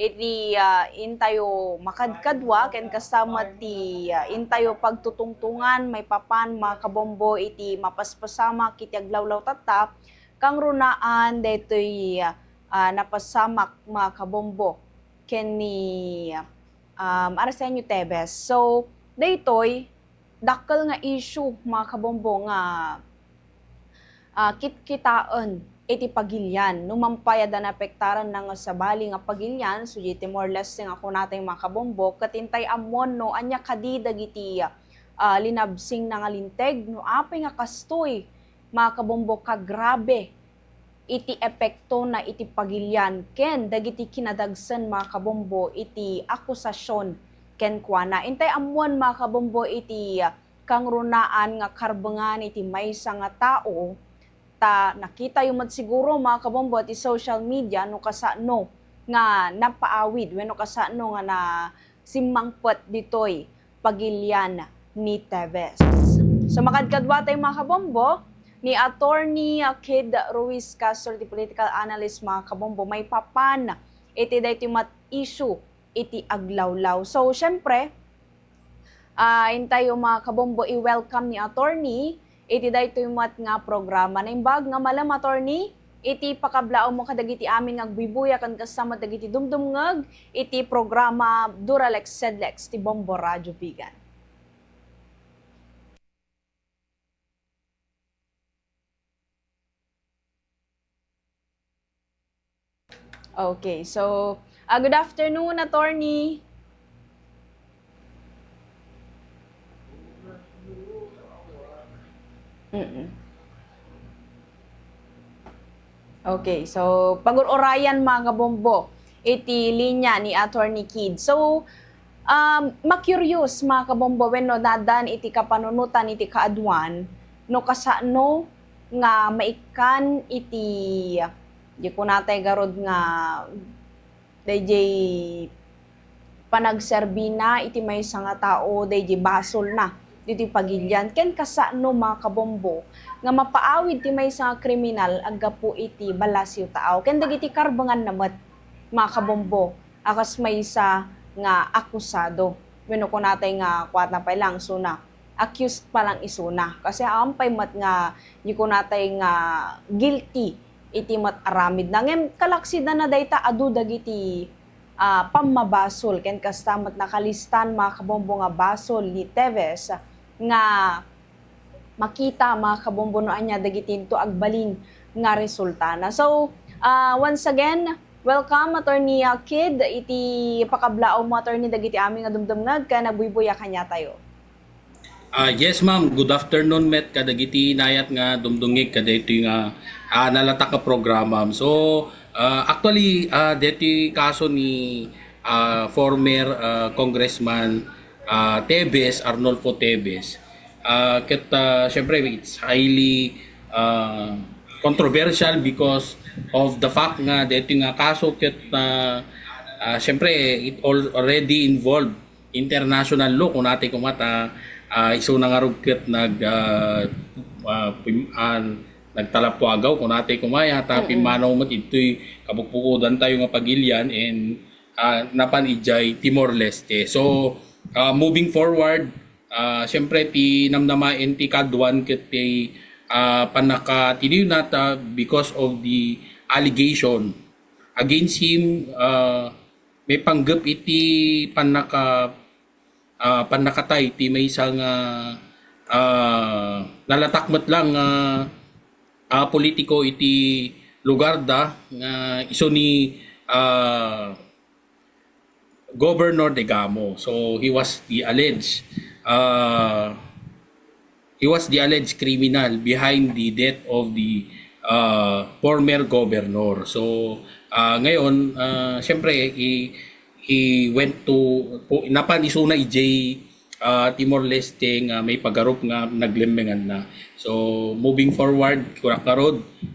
iti intayo makadkadwa ken kasama ti intayo pagtutungtungan may papan makabombo iti mapaspasama kiti aglawlaw tatta kang runaan daytoy napasamak makabombo ken ni Arsenio Tevez. So daytoy dakkel nga issue makabombo nga kitkitaan iti pagilyan. Numampayad na apektaran ng sabali nga pagilyan, so iti more or less nga ako natin makabombo, katintay amon no, anya kadidag iti linabsing na nga linteg, no apay nga kastoy, makabombo ka grabe, iti epekto na iti pagilyan, ken dagiti kinadagsan makabombo iti akusasyon, ken kuana. Intay amon makabombo iti kang runaan nga karbengan iti maysa nga tao, nakita yung siguro mga kabombo at social media no kasano nga napaawid wenno kasano nga na simmangpot ditoy pagilyan ni Tevez. So makadkadwa tayo mga kabombo ni Attorney Kid Ruiz Castro, the political analyst mga kabombo, may papan iti daytoy mat issue iti aglawlaw. So syempre intayo mga kabombo i-welcome ni Attorney iti daytoy mat nga programa na imbag nga malam attorney iti pakablao mo kadagiti amin nga agbibuya kan kasama dagiti dumdumngeg iti programa Duralex Sedlex ti Bombo Radio Bigan. Okay, so good afternoon attorney. Okay, so pag-urayan mga kabombo iti linya ni Attorney Kid. So ma-curious mga kabombo wenno dadan iti kapanunutan iti kaadwan no kasano nga maikan iti di ko natay garod nga DJ panagserbina iti maysa nga tao DJ basol na dito pagilyan ken kasano mga kabombo nga mapaawid ti maysa nga kriminal aggapu iti balasyo tao ken dagiti karbangan namet mga kabombo akas maysa nga akusado wenno ko natay nga kuat na pa lang suna accused pa lang isuna kasi ampay mat nga di ko natay nga guilty iti mat aramid na ngem kalaksida na dayta adu dagiti pamabasol ken kastamat nakalistan mga kabombo nga basol ni Tevez nga makita mga kabombo no anya dagitinto agbalin nga resulta na. So once again welcome Attorney Kid iti pakablao mo attorney dagiti amin nga dumdumngeg ka nagbubuya kanya tayo. Yes ma'am, good afternoon met kadagiti nayat nga dumdungig kadaytoy nga nalatak ka programa. So actually deti kaso ni former congressman Tevez, Arnolfo Tevez. Syempre it's highly controversial because of the fact nga dito nga kaso syempre it already involved international law kung natin kumata iso na nga rugket nagtalapwagaw kung natin kumaya tapin manaw mat ito'y kapukpukudan tayo nga pagilyan and napan ijay Timor-Leste. So moving forward, siyempre ti namnamain ti kadwan ket ti panakatiliw nata because of the allegation against him. May panggap iti panakatay ti may isang nalatakmat lang politiko iti lugar da nga iso ni Governor Degamo. So he was the alleged criminal behind the death of the former governor. So ngayon syempre he went to napan isuna ij Timor-Leste nga may pagarup nga naglemengan na. So moving forward kurak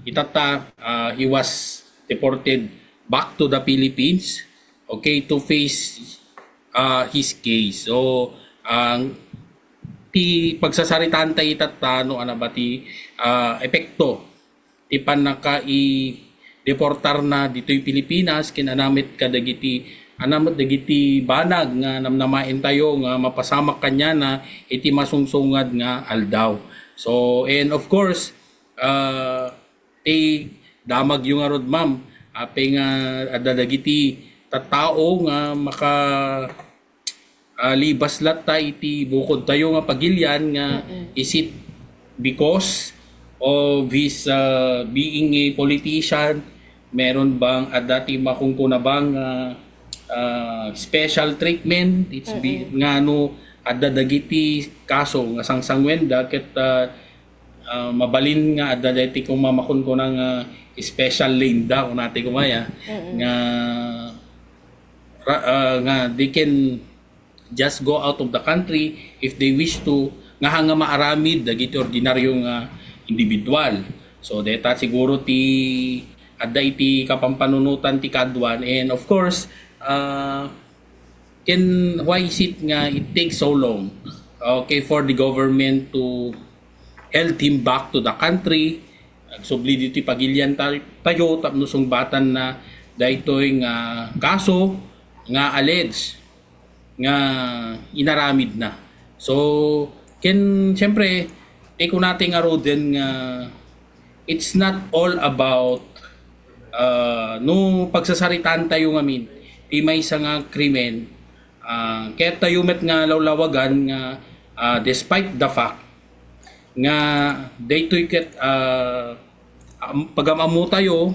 itata he was deported back to the Philippines, okay, to face his case. So ti pagsasaritaan tayo itatano ano ba ti epekto ti panaka deportar na dito'y Pilipinas kinanamit dagiti banag nga namnamain tayo nga mapasamak kanya na iti masungsungad nga aldaw. So and of course damag yung arod ma'am ape nga adadagiti tattao nga maka libas latta iti bukod tayo nga pagilyan nga is it because of his being a politician, meron bang dati makungkuna bang special treatment nga no adadagiti kaso nga sangsangwenda ket mabalin nga adadati kung mamakun ko ng special lane daw natin kumaya nga they can just go out of the country if they wish to nga hanga maaramid dagiti ordinaryong individual. So deta siguro ti adda iti kapampanunutan ti kadwan and of course why is it nga it takes so long for the government to held him back to the country subli dito pagilyan tayo tapno sungbatan na daytoy nga kaso nga alleged nga inaramid na. So siyempre kung natin nga din nga it's not all about no pagsasaritaan tayo ngamin di may isa nga krimen kaya tayo met nga lawlawagan nga despite the fact nga daytoy ket pagamamu tayo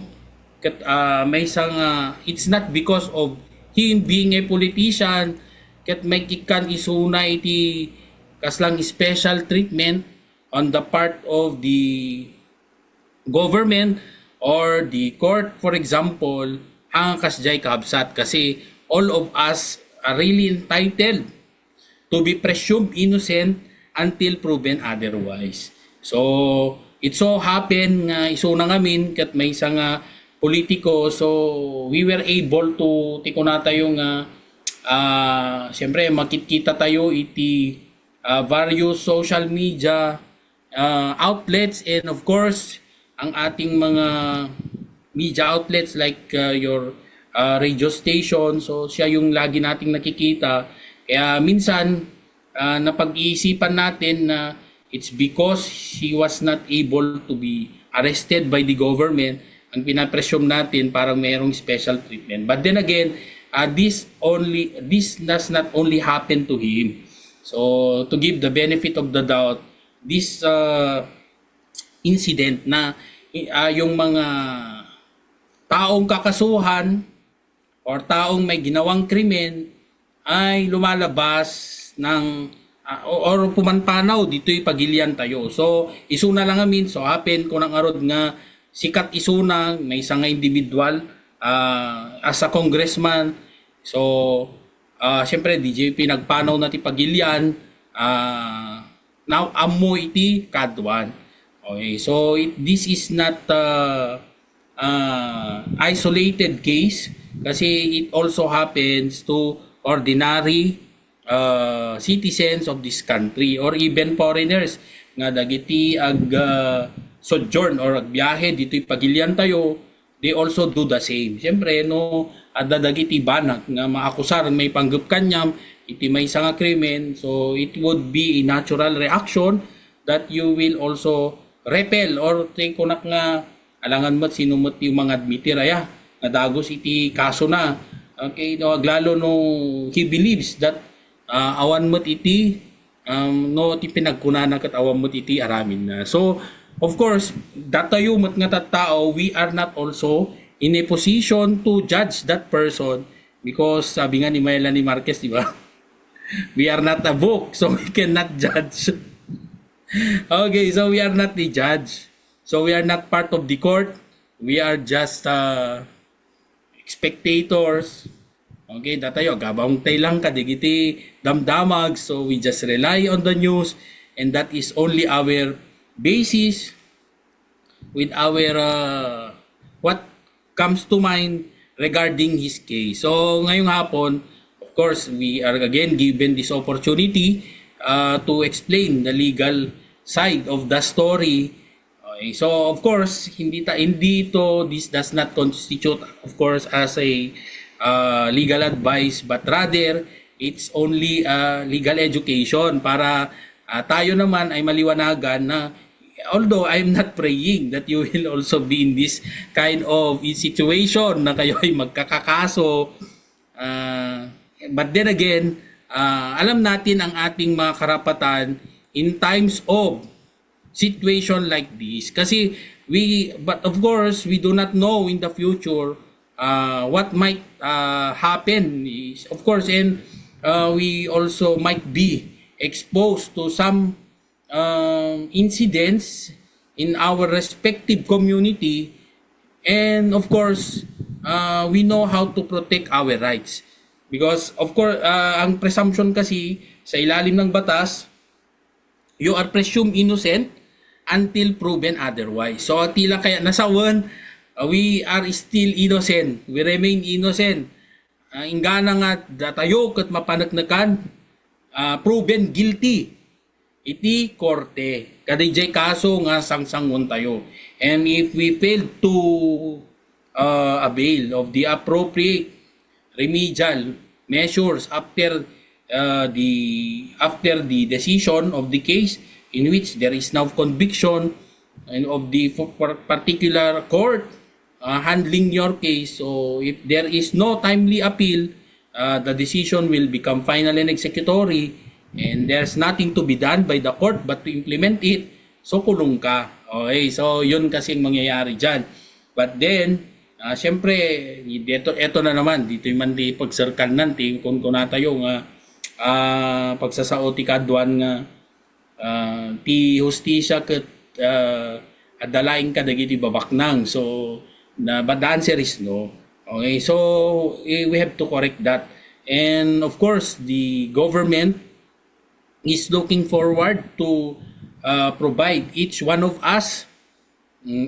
ket may isa nga it's not because of him being a politician ket may kikan isuna iti kaslang special treatment on the part of the government or the court, for example, ang kasjay kabsat kasi all of us are really entitled to be presumed innocent until proven otherwise. So, it so happened nga isuna ngamin kat may isa nga politiko so we were able to tikunata yung siyempre makikita tayo iti various social media outlets and of course ang ating mga media outlets like your radio station so siya yung lagi nating nakikita kaya minsan napag-iisipan natin na it's because he was not able to be arrested by the government ang pinapresume natin parang mayroong special treatment but then again this does not only happen to him so to give the benefit of the doubt this incident na yung mga taong kakasuhan or taong may ginawang krimen ay lumalabas ng or pumanpanaw dito'y pagilian tayo. So isuna lang amin so happen kung ang arod nga sikat isuna may isa nga individual as a congressman. So syempre DJP nagpanaw na ti pagilian now amo iti kadwan. Okay, so this is not isolated case kasi it also happens to ordinary citizens of this country or even foreigners nga dagiti sojourn or agbiyahe dito'y pagilian tayo they also do the same. Siyempre no adda dagiti banag nga maakusar may panggap kanyam iti may isa nga krimen so it would be a natural reaction that you will also repel or think ko nga alangan mo sinumot yung mga admitir aya nga dagos iti kaso na okay no aglalo no he believes that awan mo iti no ti pinagkunana ket awan mo iti aramin na so of course datayo met nga tattao we are not also in a position to judge that person because sabi nga ni Melanie Marquez di ba we are not a book so we cannot judge. Okay, so we are not the judge. So we are not part of the court. We are just spectators. Okay, datayo gabang tay lang kadigiti damdamag. So we just rely on the news and that is only our basis with our what comes to mind regarding his case. So ngayong hapon, of course, we are again given this opportunity to explain the legal side of the story Okay, so of course, hindi to, this does not constitute of course as a legal advice, but rather it's only legal education para tayo naman ay maliwanagan na although I'm not praying that you will also be in this kind of situation na kayo ay magkakakaso, but then again, alam natin ang ating mga karapatan in times of situation like this kasi but of course we do not know in the future what might happen is, of course, and we also might be exposed to some incidents in our respective community, and of course we know how to protect our rights because of course ang presumption kasi sa ilalim ng batas, you are presumed innocent until proven otherwise. So tila kaya nasa we are still innocent. We remain innocent. Ingana nga datayo kat mapanagnakan proven guilty. Iti korte. Kadijay kaso nga sangsangon tayo. And if we fail to avail of the appropriate remedial measures after the decision of the case in which there is now conviction and of the particular court handling your case. So if there is no timely appeal, the decision will become final and executory and there's nothing to be done by the court but to implement it. So kulong ka. Okay, so yun kasing mangyayari dyan. But then, syempre, ito na naman, dito yung mandi pagsarkan nanti, kung natayo nga, pagsasao ti kadwan nga, ti hustisya ket adalain ka dagiti babaknang. So but the answer is no. Okay, so we have to correct that, and of course the government is looking forward to provide each one of us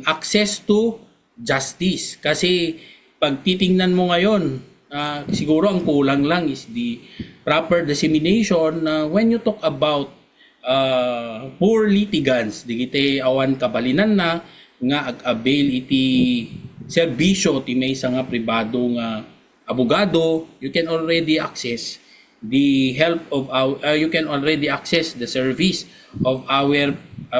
access to justice kasi pag titingnan mo ngayon, siguro ang kulang lang is the proper dissemination. When you talk about poor litigants, digiti awan kabalinan na nga ag-avail iti serbisyo ti may nga pribado nga abogado, you can already access the help of you can already access the service of our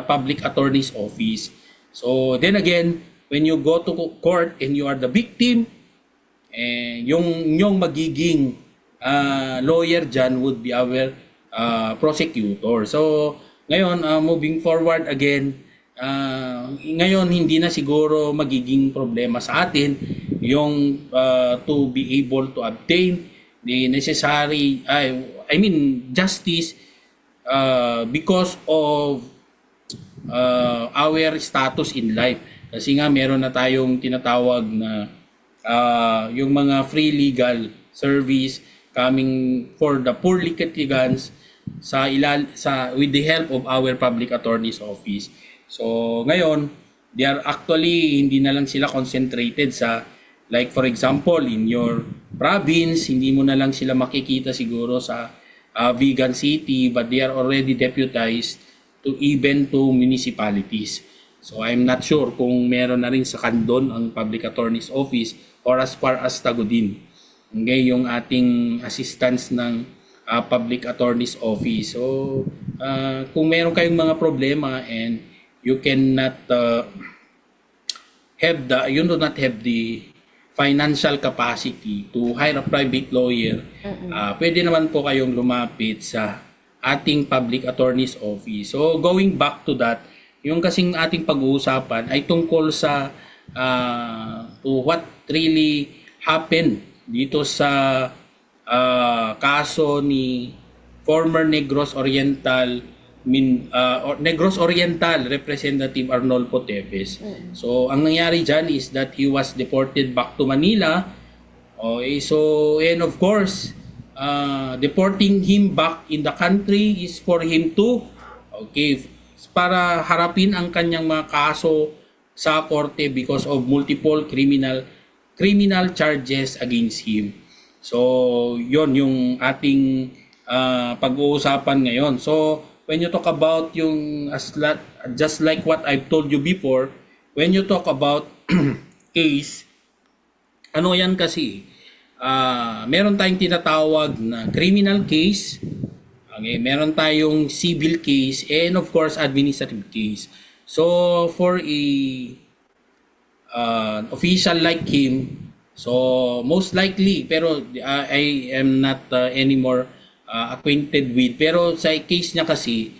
public attorney's office. So then again, when you go to court and you are the victim, yung magiging lawyer dyan would be our prosecutor. So ngayon, moving forward again, ngayon hindi na siguro magiging problema sa atin yung to be able to obtain the necessary justice because of our status in life. Kasi nga meron na tayong tinatawag na yung mga free legal service coming for the poor litigants with the help of our public attorney's office. So ngayon, they are actually hindi na lang sila concentrated sa, like for example in your province, hindi mo na lang sila makikita siguro sa Vigan City, but they are already deputized to even to municipalities. So I'm not sure kung meron na rin sa Candon ang public attorney's office or as far as Tagudin. Okay, yung ating assistance ng public attorney's office. So kung meron kayong mga problema and you cannot you do not have the financial capacity to hire a private lawyer, pwede naman po kayong lumapit sa ating public attorney's office. So going back to that, yung kasing ating pag-uusapan ay tungkol sa to what really happened dito sa kaso ni former Negros Oriental Representative Arnolfo Tevez. So ang nangyari dyan is that he was deported back to Manila. Okay, so and of course deporting him back in the country is for him to para harapin ang kanyang mga kaso sa korte because of multiple criminal charges against him. So yon yung ating pag-uusapan ngayon. So when you talk about yung just like what I've told you before, when you talk about case, ano yan kasi, meron tayong tinatawag na criminal case, okay, meron tayong civil case, and of course, administrative case. So, for a official like him, so most likely, pero I am not anymore acquainted with, pero sa case niya kasi,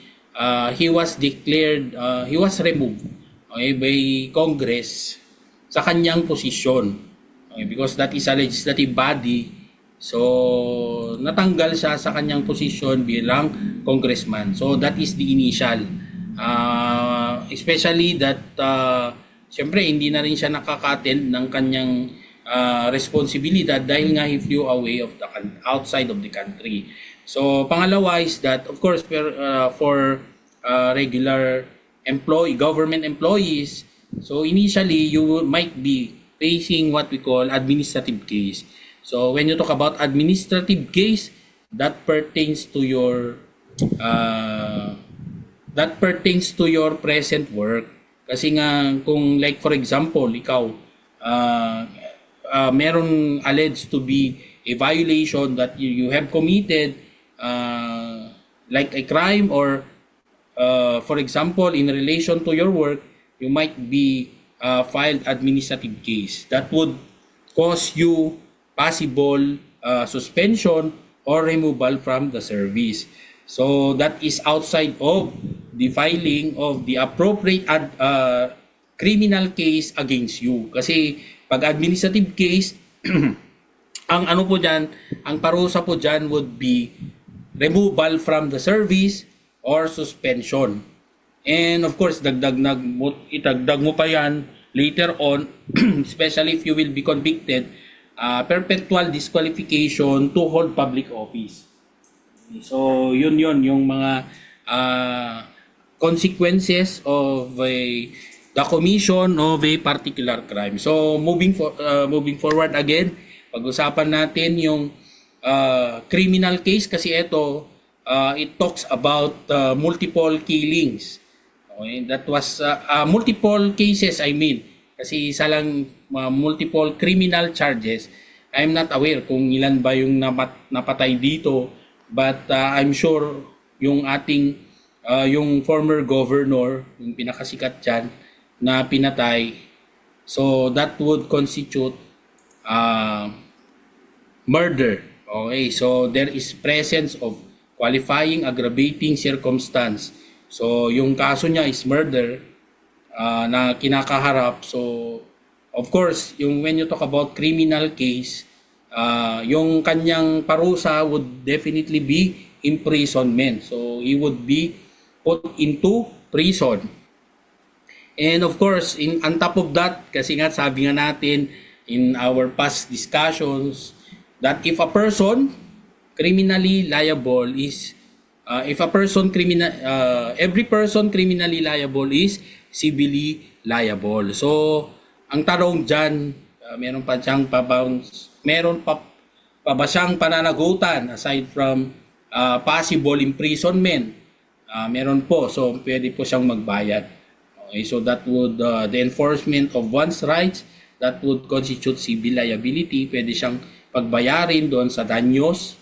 he was declared, he was removed, okay, by Congress sa kanyang posisyon. Okay, because that is a legislative body, so natanggal siya sa kanyang posisyon bilang congressman. So that is the initial. Especially that siyempre hindi na rin siya nakaka-attend ng kanyang responsibilidad dahil nga he flew away of the outside of the country. So pangalawa is that of course for regular government employees, so initially you might be facing what we call administrative case. So when you talk about administrative case, that pertains to your present work. Kasi nga kung like for example, ikaw meron alleged to be a violation that you have committed, like a crime, or for example in relation to your work, you might be filed administrative case that would cause you possible suspension or removal from the service. So that is outside of the filing of the appropriate criminal case against you. Kasi pag administrative case, ang ano po dyan, ang parusa po dyan would be removal from the service or suspension. And of course, itagdag mo pa yan later on, especially if you will be convicted, perpetual disqualification to hold public office. So, yun yung mga consequences of the commission of a particular crime. So, moving forward again, pag-usapan natin yung criminal case kasi ito, it talks about multiple killings. Okay, that was multiple cases, I mean. Kasi isa lang multiple criminal charges. I'm not aware kung ilan ba yung napatay dito, but I'm sure yung ating yung former governor, yung pinakasikat dyan na pinatay, so that would constitute murder. Okay, so there is presence of qualifying aggravating circumstance. So yung kaso niya is murder na kinakaharap. So of course, when you talk about criminal case, yung kanyang parusa would definitely be imprisonment. So he would be put into prison. And of course, on top of that, kasi nga sabi nga natin in our past discussions, that if a person criminally liable is every person criminally liable is civilly liable. So, ang tanong dyan, meron pa ba siyang pananagutan aside from possible imprisonment? Meron po. So, pwede po siyang magbayad. Okay, so that would, the enforcement of one's rights, that would constitute civil liability. Pwede siyang pagbayarin doon sa danyos,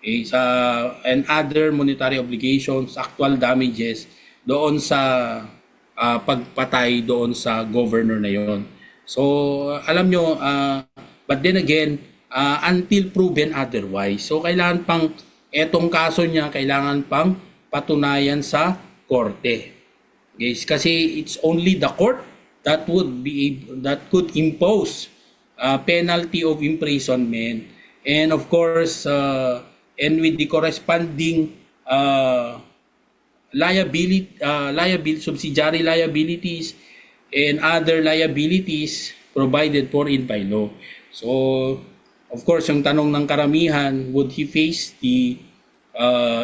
okay, and other monetary obligations, actual damages doon sa pagpatay doon sa governor na yon. So, alam nyo, but then again, until proven otherwise. So, kailangan pang, etong kaso niya, kailangan pang patunayan sa korte. Okay, kasi it's only the court that could impose penalty of imprisonment, and of course and with the corresponding subsidiary liabilities and other liabilities provided for in by law. So of course yung tanong ng karamihan, would he face the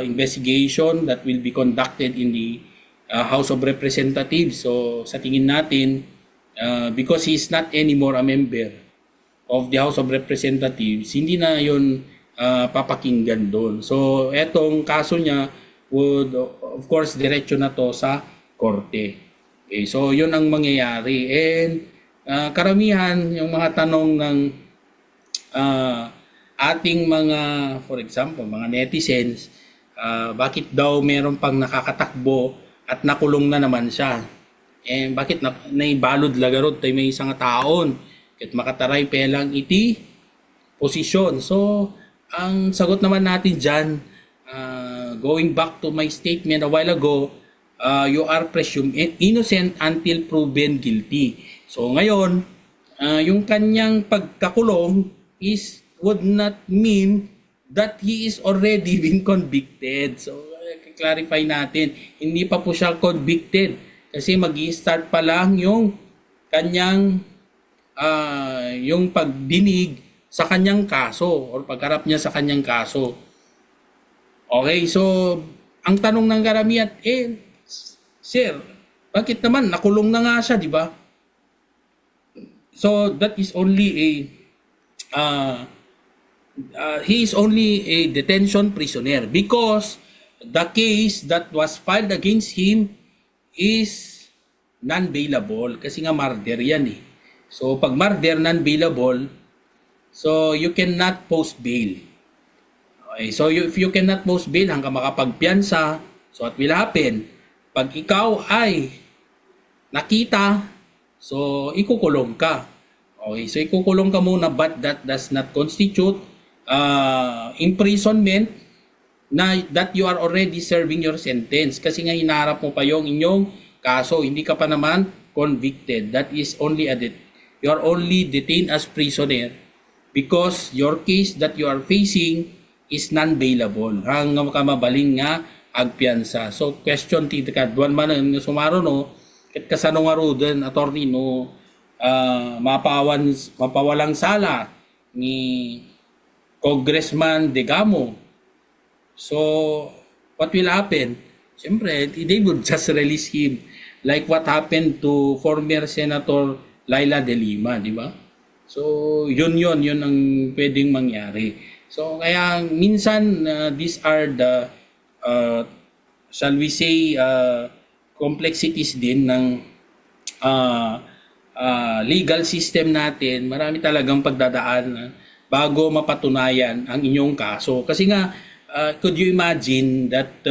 investigation that will be conducted in the House of Representatives? So sa tingin natin, because he is not anymore a member of the House of Representatives, hindi na yun papakinggan doon. So etong kaso niya would of course diretso na to sa korte. Okay, so yun ang mangyayari. And karamihan yung mga tanong ng ating mga, for example, mga netizens, bakit daw meron pang nakakatakbo at nakulong na naman siya? Eh, bakit naibalod lagarod tayo may isang taon? Kat makataray pelang iti posisyon. So, ang sagot naman natin dyan, going back to my statement a while ago, you are presumed innocent until proven guilty. So ngayon, yung kanyang pagkakulong would not mean that he is already been convicted. So clarify natin, hindi pa po siya convicted kasi mag-i-start pa lang yung kanyang yung pagdinig sa kanyang kaso or pagharap niya sa kanyang kaso. Okay, so ang tanong ng karamihan, sir, bakit naman nakulong na nga siya, di ba? So that is only he is only a detention prisoner because the case that was filed against him is non-bailable kasi nga murder yan eh. So pag murder non-bailable, so you cannot post bail. Okay, so if you cannot post bail hanggang makapagpiyansa, so what will happen? Pag ikaw ay nakita, so ikukulong ka. Okay, so ikukulong ka muna but that does not constitute imprisonment na that you are already serving your sentence kasi nga hinaharap mo pa yung inyong kaso, hindi ka pa naman convicted. That is only you are only detained as prisoner because your case that you are facing is non-bailable hanggang mabaling nga agpiansa. So question ti kadwan man nga sumaro no ket kasano nga roden attorney no mapawalang sala ni Congressman Degamo. So what will happen? Siyempre, they would just release him like what happened to former Senator Laila De Lima, di ba? So yun ang pwedeng mangyari. So kaya minsan these are the shall we say complexities din ng legal system natin. Marami talagang pagdadaan bago mapatunayan ang inyong kaso. Kasi nga could you imagine that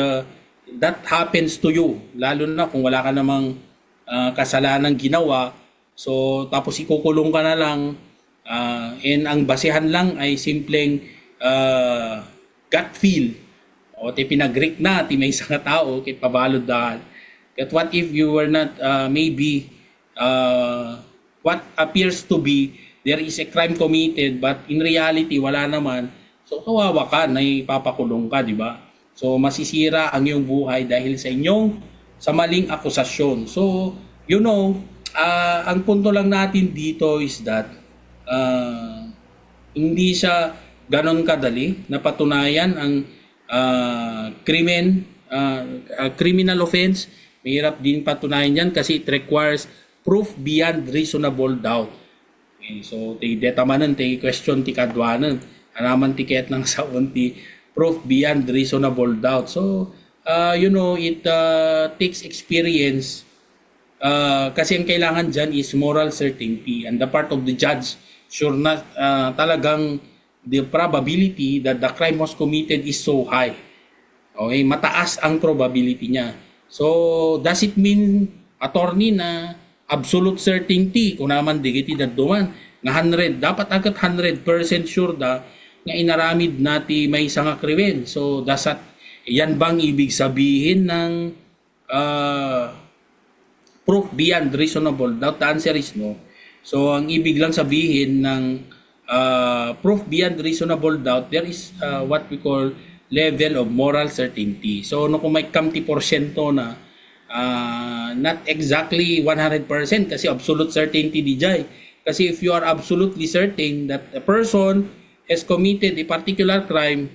that happens to you lalo na kung wala ka namang kasalanang ginawa. So tapos ikukulong ka na lang and ang basehan lang ay simpleng gut feel o ti pinagrik na ti may isang tao kay pabalod dahil. But what if you were not maybe what appears to be there is a crime committed but in reality wala naman, so kawawa ka na ipapakulong ka, di ba? So masisira ang iyong buhay dahil sa maling akusasyon. So you know, ang punto lang natin dito is that hindi siya ganon kadali na patunayan ang criminal offense. Mahirap din patunayan yan kasi it requires proof beyond reasonable doubt. Okay, so ti detamanan ti question ti kadwanan anaman tiket ng saon ti proof beyond reasonable doubt. So you know, it takes experience kasi ang kailangan dyan is moral certainty and the part of the judge sure na talagang the probability that the crime was committed is so high. Okay, mataas ang probability niya. So, does it mean, attorney, na absolute certainty, kung naman digiti daduman, na 100, dapat agad 100% sure da, nga inaramid nati may isang krimen. So, yan bang ibig sabihin ng proof beyond reasonable doubt? The answer is no. So, ang ibig lang sabihin ng proof beyond reasonable doubt, there is what we call level of moral certainty. So, no, kung may kamti porsyento na not exactly 100% kasi absolute certainty di jay. Kasi if you are absolutely certain that a person has committed a particular crime,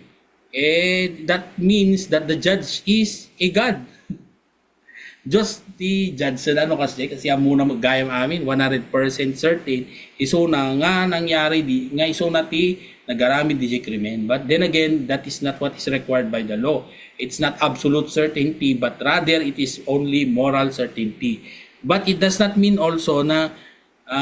that means that the judge is a God. just the judge sa ano kasi muna maggayam amin 100% certain iso na nga nangyari di nga iso na ti nagaramid di krimen. But then again, that is not what is required by the law. It's not absolute certainty, but rather it is only moral certainty. But it does not mean also na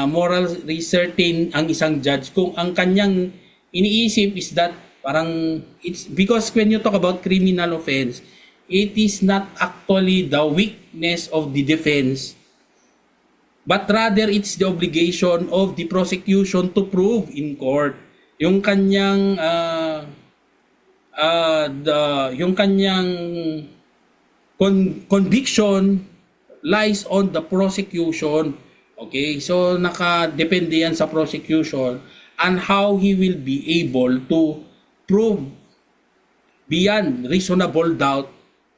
morally certain ang isang judge kung ang kanyang iniisip is that parang it's because when you talk about criminal offense, it is not actually the weakness of the defense, but rather it's the obligation of the prosecution to prove in court yung kanyang conviction lies on the prosecution. Okay, so nakadepende yan sa prosecution and how he will be able to prove beyond reasonable doubt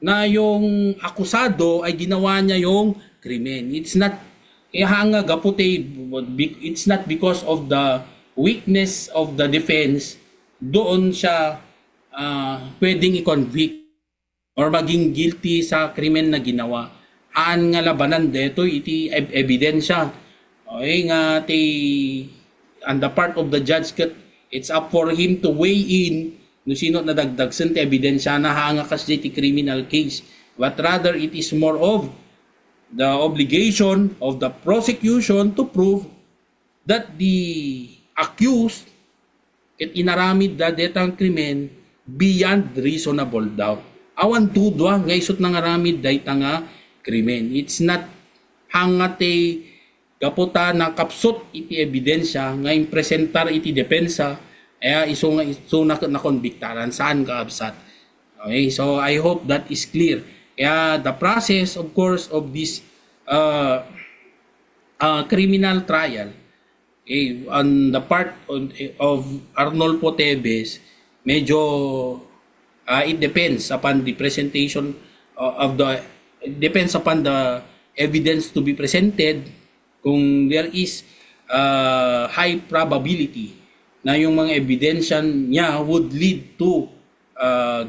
na yung akusado ay ginawa niya yung krimen. It's not it's not because of the weakness of the defense doon siya pwedeng i-convict or maging guilty sa krimen na ginawa. Aan nga labanan deto iti ebidensya. Okay nga on the part of the judge it's up for him to weigh in no sino na dagdagsen ti ebidensya na hanga kas ti criminal case, but rather it is more of the obligation of the prosecution to prove that the accused ket inaramid da detang krimen beyond reasonable doubt. Awan tudwa nga isut nangaramid dayta nga krimen. It's not hangate kaputa na kapsot iti ebidensya nga impresentar iti depensa iso na konbiktaran saan ka absat. Okay, so I hope that is clear. Kaya the process of course of this criminal trial on the part of Arnolfo Teves, medyo it depends upon the presentation it depends upon the evidence to be presented kung there is high probability na yung mga ebidensya niya would lead to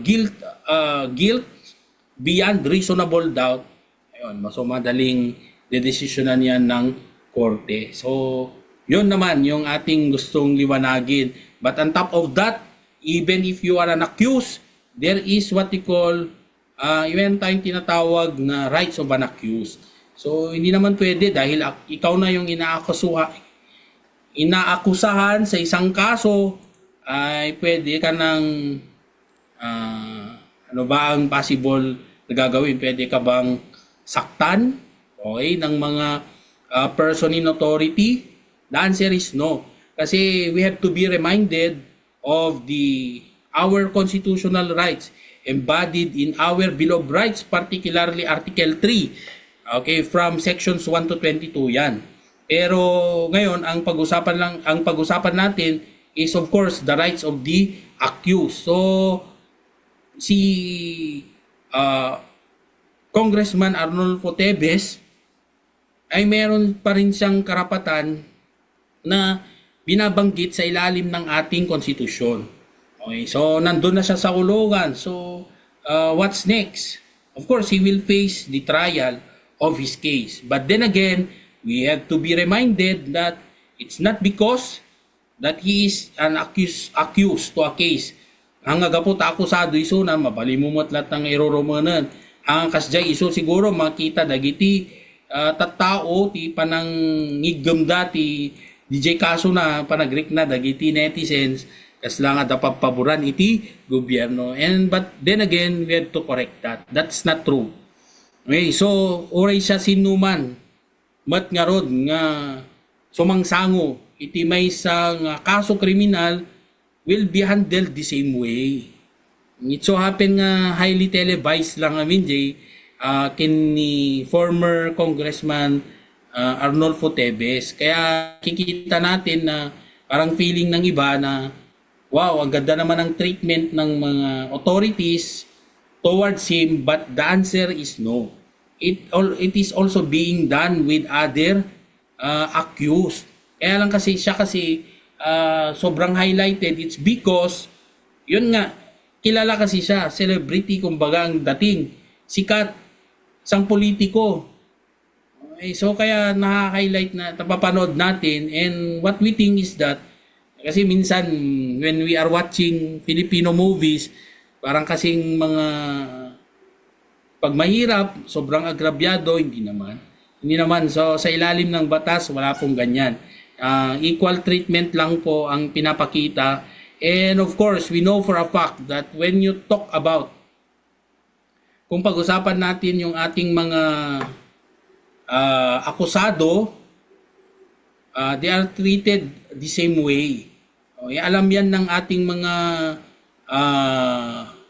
guilt beyond reasonable doubt. Ayun, so madaling dedesisyonan yan ng korte. So, yun naman yung ating gustong liwanagin. But on top of that, even if you are an accused, there is what we call even tayong tinatawag na rights of an accused. So, hindi naman pwede dahil ikaw na yung inaakusahan sa isang kaso, ay pwede ka ng ano ba ang possible na gagawin? Pwede ka bang saktan ng mga person in authority? The answer is no. Kasi we have to be reminded of our constitutional rights embodied in our Bill of Rights, particularly Article 3. Okay, from sections 1 to 22 yan. Pero ngayon ang pag-usapan natin is of course the rights of the accused. So si Congressman Arnolfo Teves ay meron pa rin siyang karapatan na binabanggit sa ilalim ng ating konstitusyon. Okay, so nandun na siya sa kulungan. So what's next? Of course, he will face the trial of his case. But then again, we have to be reminded that it's not because that he is an accused to a case. Ang agapot akusado iso na mabalimumot lahat ng iroromanan. Ang kasjay iso siguro makita dagiti tattao ti panang ngigam dati DJ kaso na panagrik na dagiti netizens kasla nga dapat paboran iti gobyerno. But then again, we have to correct that. That's not true. Okay, so oray siya sinuman mat nga rod nga sumangsango iti may isang kaso kriminal will be handled the same way. It so happen nga highly televised lang amin ni former Congressman Arnolfo Teves. Kaya kikita natin na parang feeling ng iba na wow, ang ganda naman ng treatment ng mga authorities towards him, but the answer is no. It is also being done with other accused. Kaya lang kasi siya sobrang highlighted. It's because yun nga kilala kasi siya, celebrity kumbaga ang dating, sikat. isang politiko. Okay, so kaya nakaka-highlight na napapanood natin, and what we think is that kasi minsan when we are watching Filipino movies, parang kasing mga pag mahirap, sobrang agrabyado, hindi naman. Hindi naman. So sa ilalim ng batas, wala pong ganyan. Equal treatment lang po ang pinapakita. And of course, we know for a fact that when you talk about, kung pag-usapan natin yung ating mga akusado, they are treated the same way. Okay, alam yan ng ating mga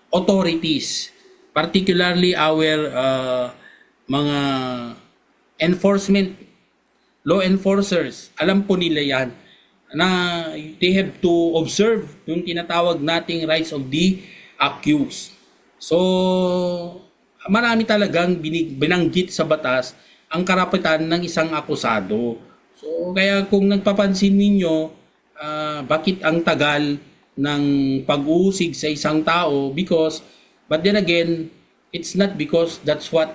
authorities, particularly our mga law enforcers. Alam po nila yan na they have to observe yung tinatawag nating rights of the accused. So, marami talagang binanggit sa batas ang karapatan ng isang akusado. So, kaya kung nagpapansin ninyo, bakit ang tagal ng pag-uusig sa isang tao? But then again, it's not because that's what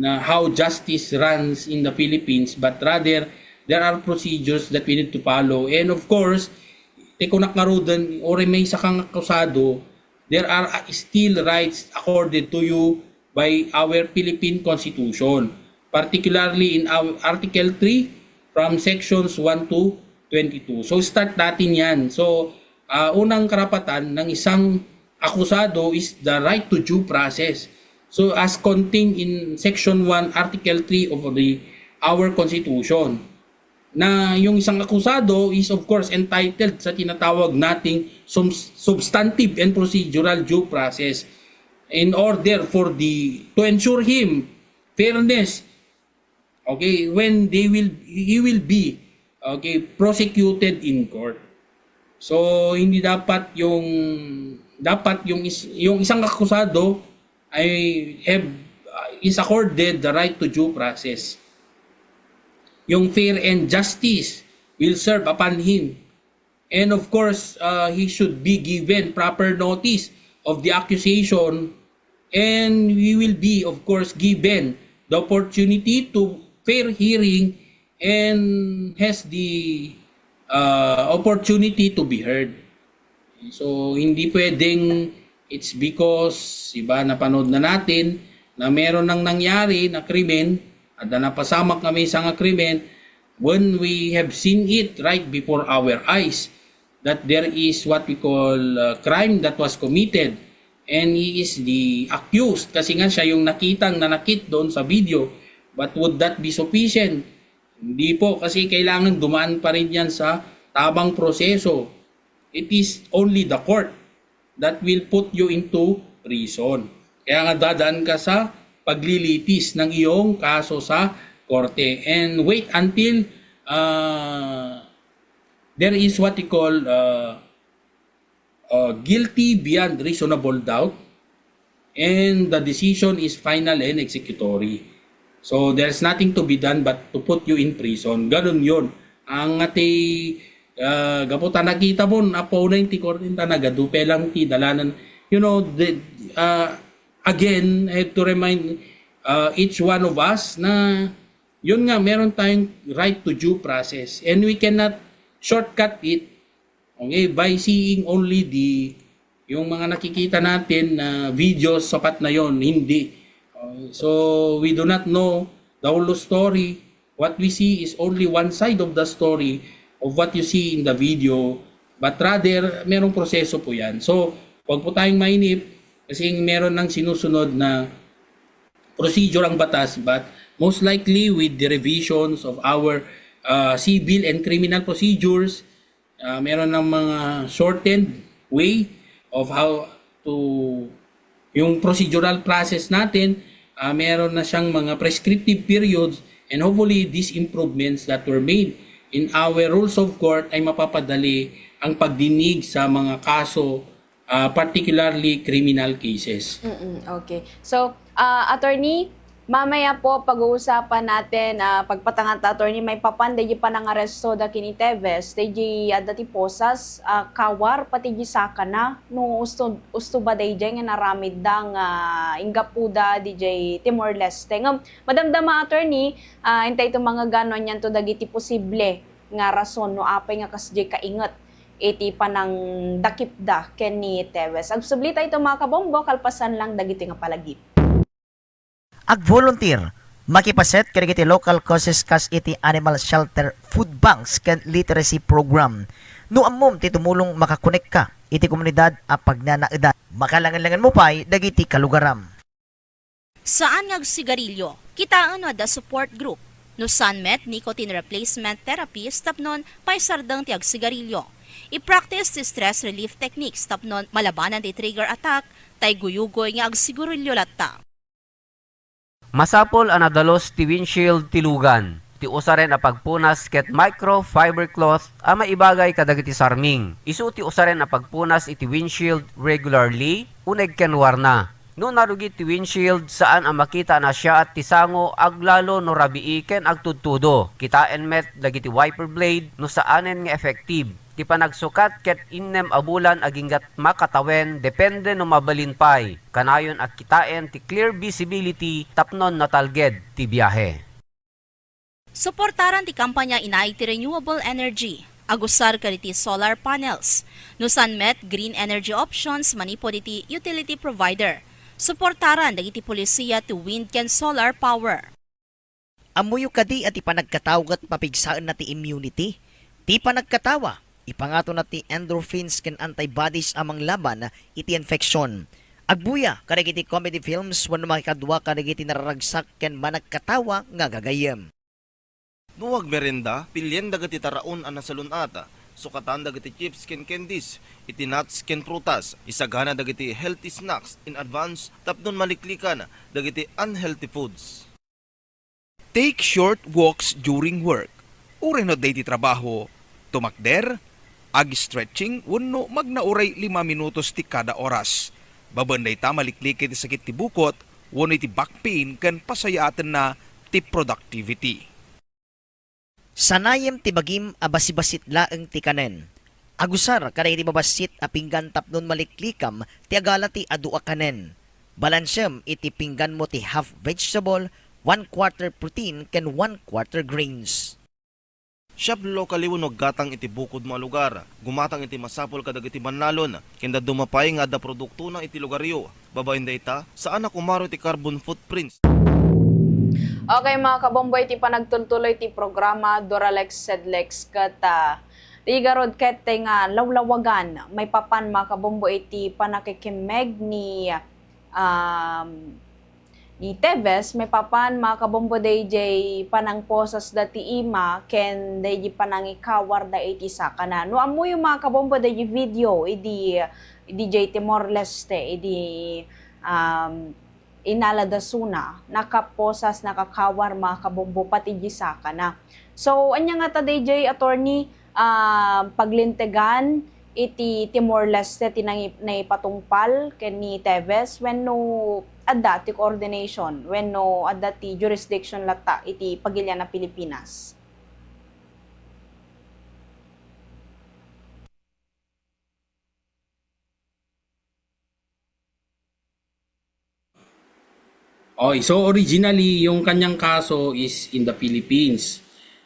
how justice runs in the Philippines, but rather there are procedures that we need to follow. And of course, kung nakaroon o may sa kang akusado, there are still rights accorded to you by our Philippine Constitution, particularly in our Article 3 from sections 1 to 22. So start natin yan. So unang karapatan ng isang akusado is the right to due process. So as contained in section 1 article 3 of our constitution, na yung isang akusado is of course entitled sa tinatawag nating substantive and procedural due process in order to ensure him fairness, okay, when he will be prosecuted in court. So hindi dapat yung isang akusado is accorded the right to due process. Yung fair and justice will serve upon him. And of course, he should be given proper notice of the accusation, and he will be, of course, given the opportunity to fair hearing and has the opportunity to be heard. So, hindi pwedeng it's because, iba, napanood na natin na meron nang nangyari na krimen at na napasamak kami sa nga krimen when we have seen it right before our eyes that there is what we call crime that was committed and he is the accused kasi nga siya yung nanakit doon sa video. But would that be sufficient? Hindi po, kasi kailangan dumaan pa rin yan sa tabang proseso. It is only the court that will put you into prison. Kaya nga dadaan ka sa paglilitis ng iyong kaso sa korte. And wait until there is what we call guilty beyond reasonable doubt and the decision is final and executory. So there's nothing to be done but to put you in prison. Ganun yun. Ang gaputan nakita mo na po na ti kortinta nagadupe lang ti dalanan. You know, again, I have to remind each one of us na yun nga, meron tayong right to due process and we cannot shortcut it, okay, by seeing only yung mga nakikita natin na videos, sapat na yon. Hindi. So we do not know the whole story. What we see is only one side of the story of what you see in the video, but rather merong proseso po yan. So huwag po tayong mainip kasi meron ng sinusunod na procedure ang batas, but most likely with the revisions of our civil and criminal procedures, meron ng mga shortened way of how to yung procedural process natin, meron na siyang mga prescriptive periods, and hopefully these improvements that were made in our rules of court ay mapapadali ang pagdinig sa mga kaso, particularly criminal cases. Okay. So, attorney, Mamaya po pag-uusapan natin pagpatangan ta attorney may papanda di pa nang aresto da kini Teves di dati posas kawar pati di saka na no usto ba day nga naramid dang ingapuda DJ Timor Leste ngam madamdama attorney intay ito mga ganon yan to dagiti posible nga rason no apay nga kasdi kaingat iti panang dakipda ken ni Teves agsublita ito mga kabombo kalpasan lang dagiti nga palagip. Ag volunteer makipaset kadagiti local causes kas iti animal shelter food banks ken literacy program no ammom ti tumulong makakonek ka iti komunidad a pagnanaedan makalangan-langan mo pay dagiti kalugaram. Saan sigarilyo? Kitaan da support group. No Sunmet nicotine replacement therapy tapnon paisardang ti sigarilyo. I-practice ti stress relief techniques tapnon malabanan ti trigger attack tay guyugoy nga sigarilyo latta. Masapol ang nadalos ti windshield tilugan. Ti usa ren a pagpunas ket microfiber cloth a maibagay kadagiti sarming. Isu ti usa ren a pagpunas iti windshield regularly uneg ken warna. No narugit ti windshield saan ang makita na siya at ti sango aglalo no rabii ken agtudtudo. Kitaen met dagiti wiper blade no saanen nga effective. Ti panagsukat ket innem abulan aginggat makatawen depende no mabalin pay. Kanayon at kitaen ti clear visibility tapnon natalged ti biyahe. Suportaran ti kampanya inay ti renewable energy. Agusar kaditi solar panels. No Sunmet green energy options manipod iti utility provider. Suportaran dagiti polisiya ti wind ken solar power. Amuyo kadi at ipanagkatawgat papigsaan na ti immunity. Ti panagkatawa ipangato na ti endorphins ken antibodies amang laban iti infeksyon. Agbuya kadagiti comedy films wenno makikadwa kadagiti nararagsak ken managkatawa nga gagayem. Nuwag merenda, pilyen dagiti taraon ang nasalunata, sukatan dagiti chips ken candies, iti nuts ken prutas, isagana dagiti healthy snacks in advance, tapnon maliklikan dagiti unhealthy foods. Take short walks during work. Uri no day di trabaho, tumakder, ag-stretching, wenno magnauray 5 minutos ti kada oras. Babanday ta maliklik ti sakit ti bukot, wenno ti back pain ken pasayaatan na ti productivity. Sanayem ti bagim a basibasit laeng ti kanen. Agusar kada iti babasit a pinggan tapnon maliklikam ti agala ti adu a kanen. Balansyem iti pinggan mo ti half vegetable, 1/4 protein ken 1/4 grains. Siyab lokaliwan og gatang iti bukod mga lugar, gumatang iti masapol kadag iti banalon, kenda dumapay nga da produkto ng iti lugaryo, babayin da ita, saan na kumaro iti carbon footprints. Okay mga kabomboy, ti panagtultuloy ti programa Doralex Sedlex kata tigarod ket nga lawlawagan may papan mga kabomboy ti panakikimeg ni Teves may papan mga kabombo DJ panang posas dati ima ken DJ panang ikawar da iti sakana no amo yung mga kabombo DJ video idi DJ Timor Leste idi inaladasuna nakaposas nakakawar mga kabombo pati di sakana. So anya nga ta DJ attorney paglintegan iti Timor Leste tinang naipatungpal ken ni Teves wenno adda ti coordination wenno adda ti jurisdiction latta iti pagilya na Pilipinas. Okay, so originally yung kanyang kaso is in the Philippines.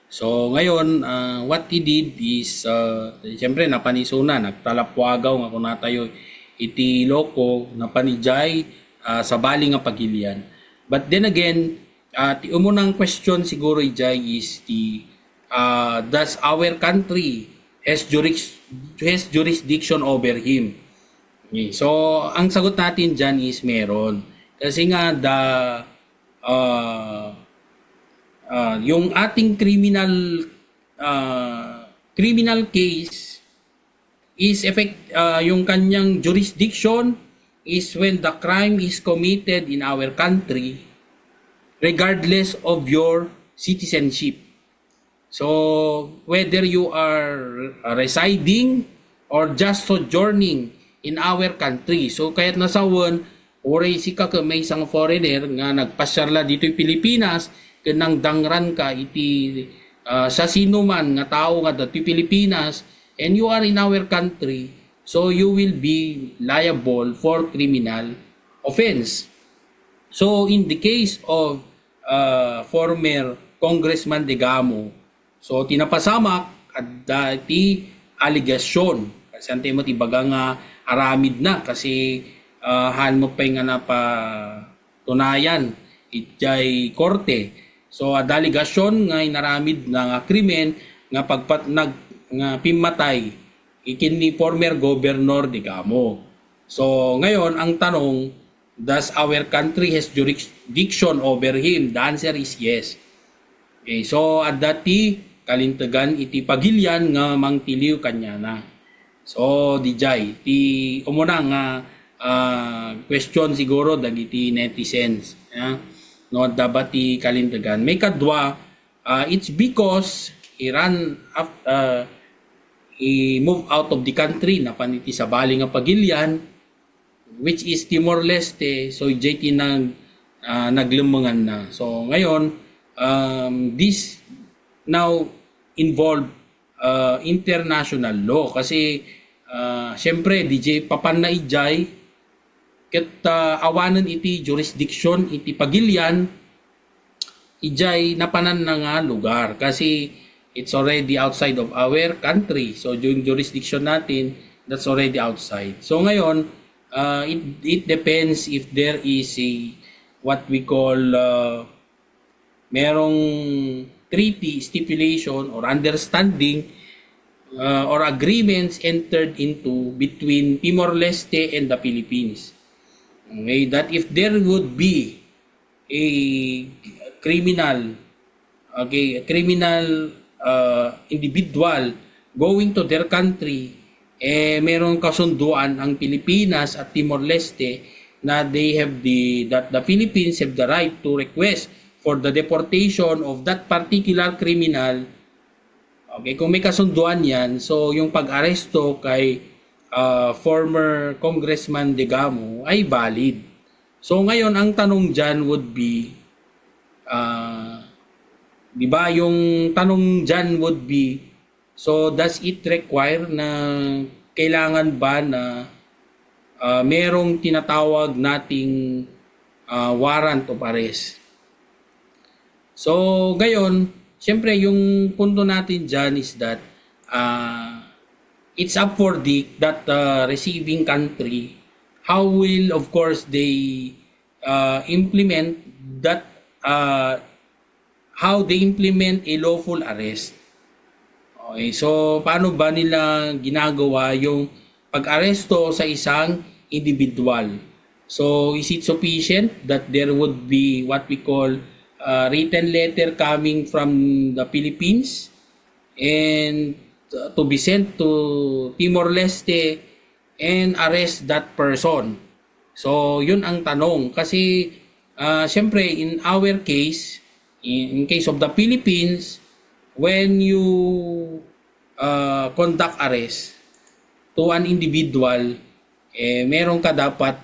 So ngayon, what he did is, siyempre napaniso na, nagtalapwagaw nga kung natayo iti loko, napanijay sa bali nga pagilian. But then again, ti umunang question siguro ijay is does our country has jurisdiction over him? Okay, so ang sagot natin dyan is meron. Kasi nga yung ating criminal case is yung kanyang jurisdiction is when the crime is committed in our country regardless of your citizenship. So whether you are residing or just sojourning in our country. So kaya't nasawan Oray si ka may isang foreigner nga nagpasyarla dito yung Pilipinas, kanang dangran ka iti sa sino man nga tao nga dito Pilipinas, and you are in our country, so you will be liable for criminal offense. So in the case of former Congressman Digamo, so tinapasamak at dati aligasyon. Kasi ante mo tibaga nga aramid na kasi han mo pa nga na pa tunayan itjay korte. So ad aligasyon nga inaramid na nga krimen nga nga pimatay ikin ni former Governor Digamo. So ngayon ang tanong, does our country has jurisdiction over him? The answer is yes. Okay, so at dati kalintagan iti pagilyan nga mangtiliw kanya na. So dijay ti umuna nga question siguro dagiti netizens. No dabati kalintagan. May kadwa, it's because Iran he move out of the country na paniti sa bali nga pagilyan, which is Timor-Leste, so JT naglumangan na. So ngayon, this now involve international law kasi syempre DJ papan na ijay ket awanan iti jurisdiction iti pagilyan ijay napanan na nga lugar kasi it's already outside of our country. So yung jurisdiction natin, that's already outside. So ngayon, it depends if there is a what we call merong treaty, stipulation, or understanding or agreements entered into between Timor-Leste and the Philippines. Okay, that if there would be a criminal individual going to their country, merong kasunduan ang Pilipinas at Timor-Leste na that the Philippines have the right to request for the deportation of that particular criminal. Okay, kung may kasunduan yan, so yung pag-aresto kay former Congressman Digamo ay valid. So ngayon, ang tanong dyan would be, di ba yung tanong dyan would be, so does it require na kailangan ba na merong tinatawag nating warrant of arrest? So ngayon, siyempre yung punto natin dyan is that it's up for that receiving country how will of course they implement that how they implement a lawful arrest. Okay, so paano ba nila ginagawa yung pag-aresto sa isang individual? So is it sufficient that there would be what we call a written letter coming from the Philippines and to be sent to Timor-Leste and arrest that person? So yun ang tanong kasi syempre in our case, in case of the Philippines, when you conduct arrest to an individual, meron ka dapat,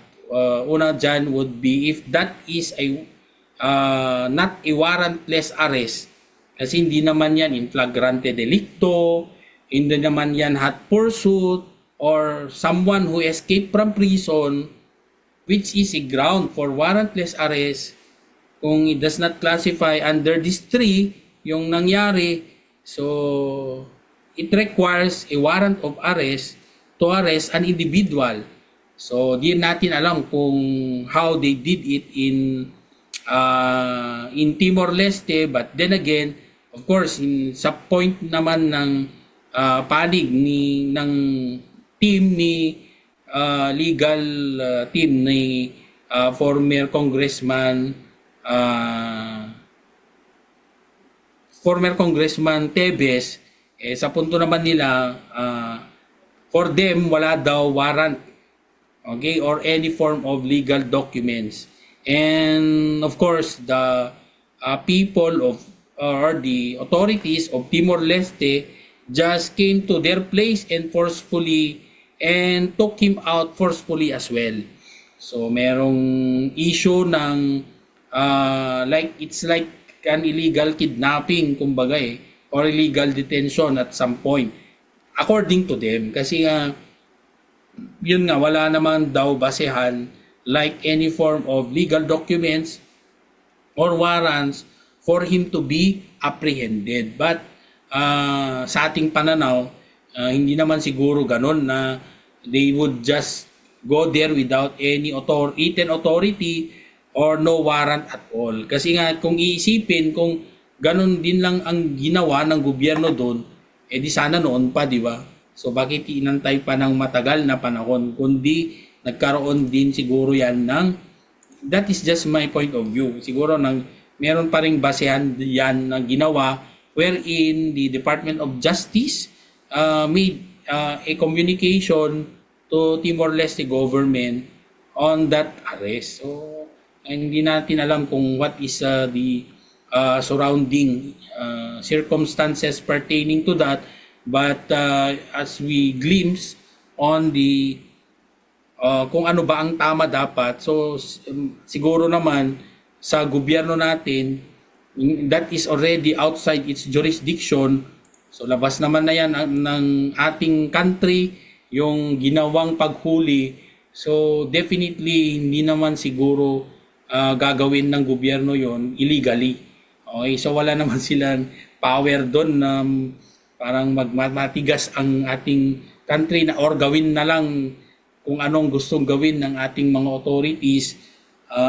una dyan would be if that is a not a warrantless arrest, kasi hindi naman yan in flagrante delicto, hindi naman yan hot pursuit, or someone who escaped from prison, which is a ground for warrantless arrest. Kung it does not classify under these three, yung nangyari, so it requires a warrant of arrest to arrest an individual. So di natin alam kung how they did it in Timor-Leste, but then again, of course, sa point naman ng panig ng team ni legal team ni former Congressman Tebes, sa punto naman nila, for them wala daw warrant, okay, or any form of legal documents. And of course, the people of or the authorities of Timor-Leste just came to their place and forcefully and took him out forcefully as well. So merong issue ng it's like an illegal kidnapping kumbaga or illegal detention at some point according to them kasi yun nga wala naman daw basehan like any form of legal documents or warrants for him to be apprehended. But sa ating pananaw, hindi naman siguro ganun na they would just go there without any written authority or no warrant at all. Kasi nga kung iisipin, kung ganun din lang ang ginawa ng gobyerno doon, di sana noon pa, di ba? So bakit inantay pa ng matagal na panahon? Kundi nagkaroon din siguro yan that is just my point of view. Siguro meron pa ring basehan yan na ginawa wherein the Department of Justice made a communication to Timor-Leste government on that arrest. So, hindi natin alam kung what is the surrounding circumstances pertaining to that. But as we glimpse on the kung ano ba ang tama dapat, so siguro naman sa gobyerno natin, that is already outside its jurisdiction. So labas naman na yan ng ating country, yung ginawang paghuli. So definitely hindi naman siguro gagawin ng gobyerno yon illegally. Okay, so wala naman silang power doon na parang matigas ang ating country na or gawin na lang kung anong gustong gawin ng ating mga authorities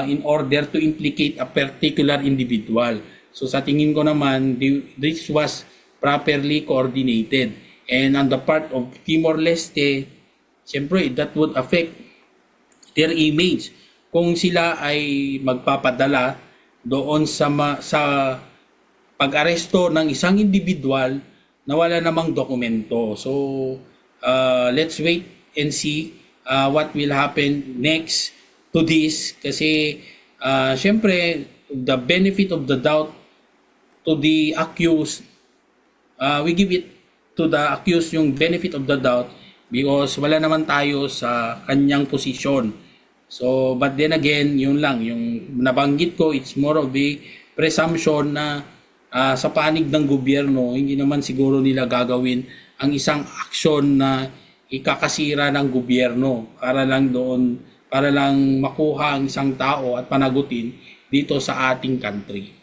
in order to implicate a particular individual. So sa tingin ko naman, this was properly coordinated. And on the part of Timor-Leste, siyempre that would affect their image kung sila ay magpapadala doon sa pag-aresto ng isang individual na wala namang dokumento. So let's wait and see what will happen next to this kasi syempre the benefit of the doubt to the accused, we give it to the accused yung benefit of the doubt because wala naman tayo sa kanyang posisyon. So but then again, yun lang yung nabanggit ko, it's more of a presumption na sa panig ng gobyerno hindi naman siguro nila gagawin ang isang aksyon na ikakasira ng gobyerno para lang makuha ang isang tao at panagutin dito sa ating country.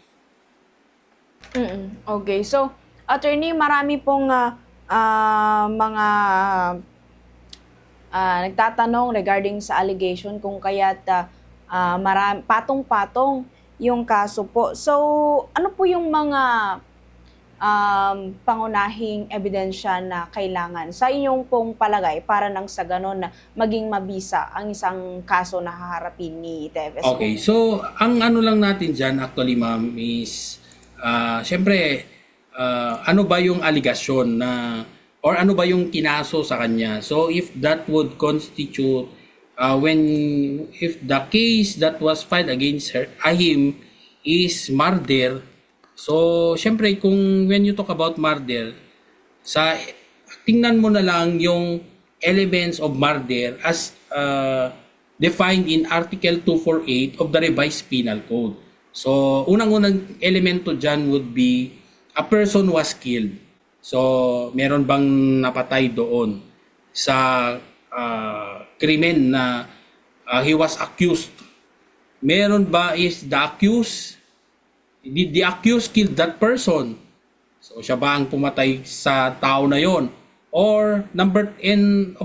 Okay, so attorney, marami pong mga nagtatanong regarding sa allegation kung kaya't patong-patong yung kaso po. So ano po yung mga pangunahing ebidensya na kailangan sa inyong pong palagay para nang sa ganon na maging mabisa ang isang kaso na haharapin ni Teves? Okay, so ang ano lang natin dyan actually ma'am is syempre ano ba yung aligasyon na or ano ba yung kinaso sa kanya. So if that would constitute if the case that was filed against him is murder. So, syempre, when you talk about murder, tingnan mo na lang yung elements of murder as defined in Article 248 of the Revised Penal Code. So, unang-unang elemento dyan would be a person was killed. So, meron bang napatay doon sa krimen na he was accused? Meron ba is the accused? Did the accused kill that person? So siya ba ang pumatay sa tao na yon? Or number 3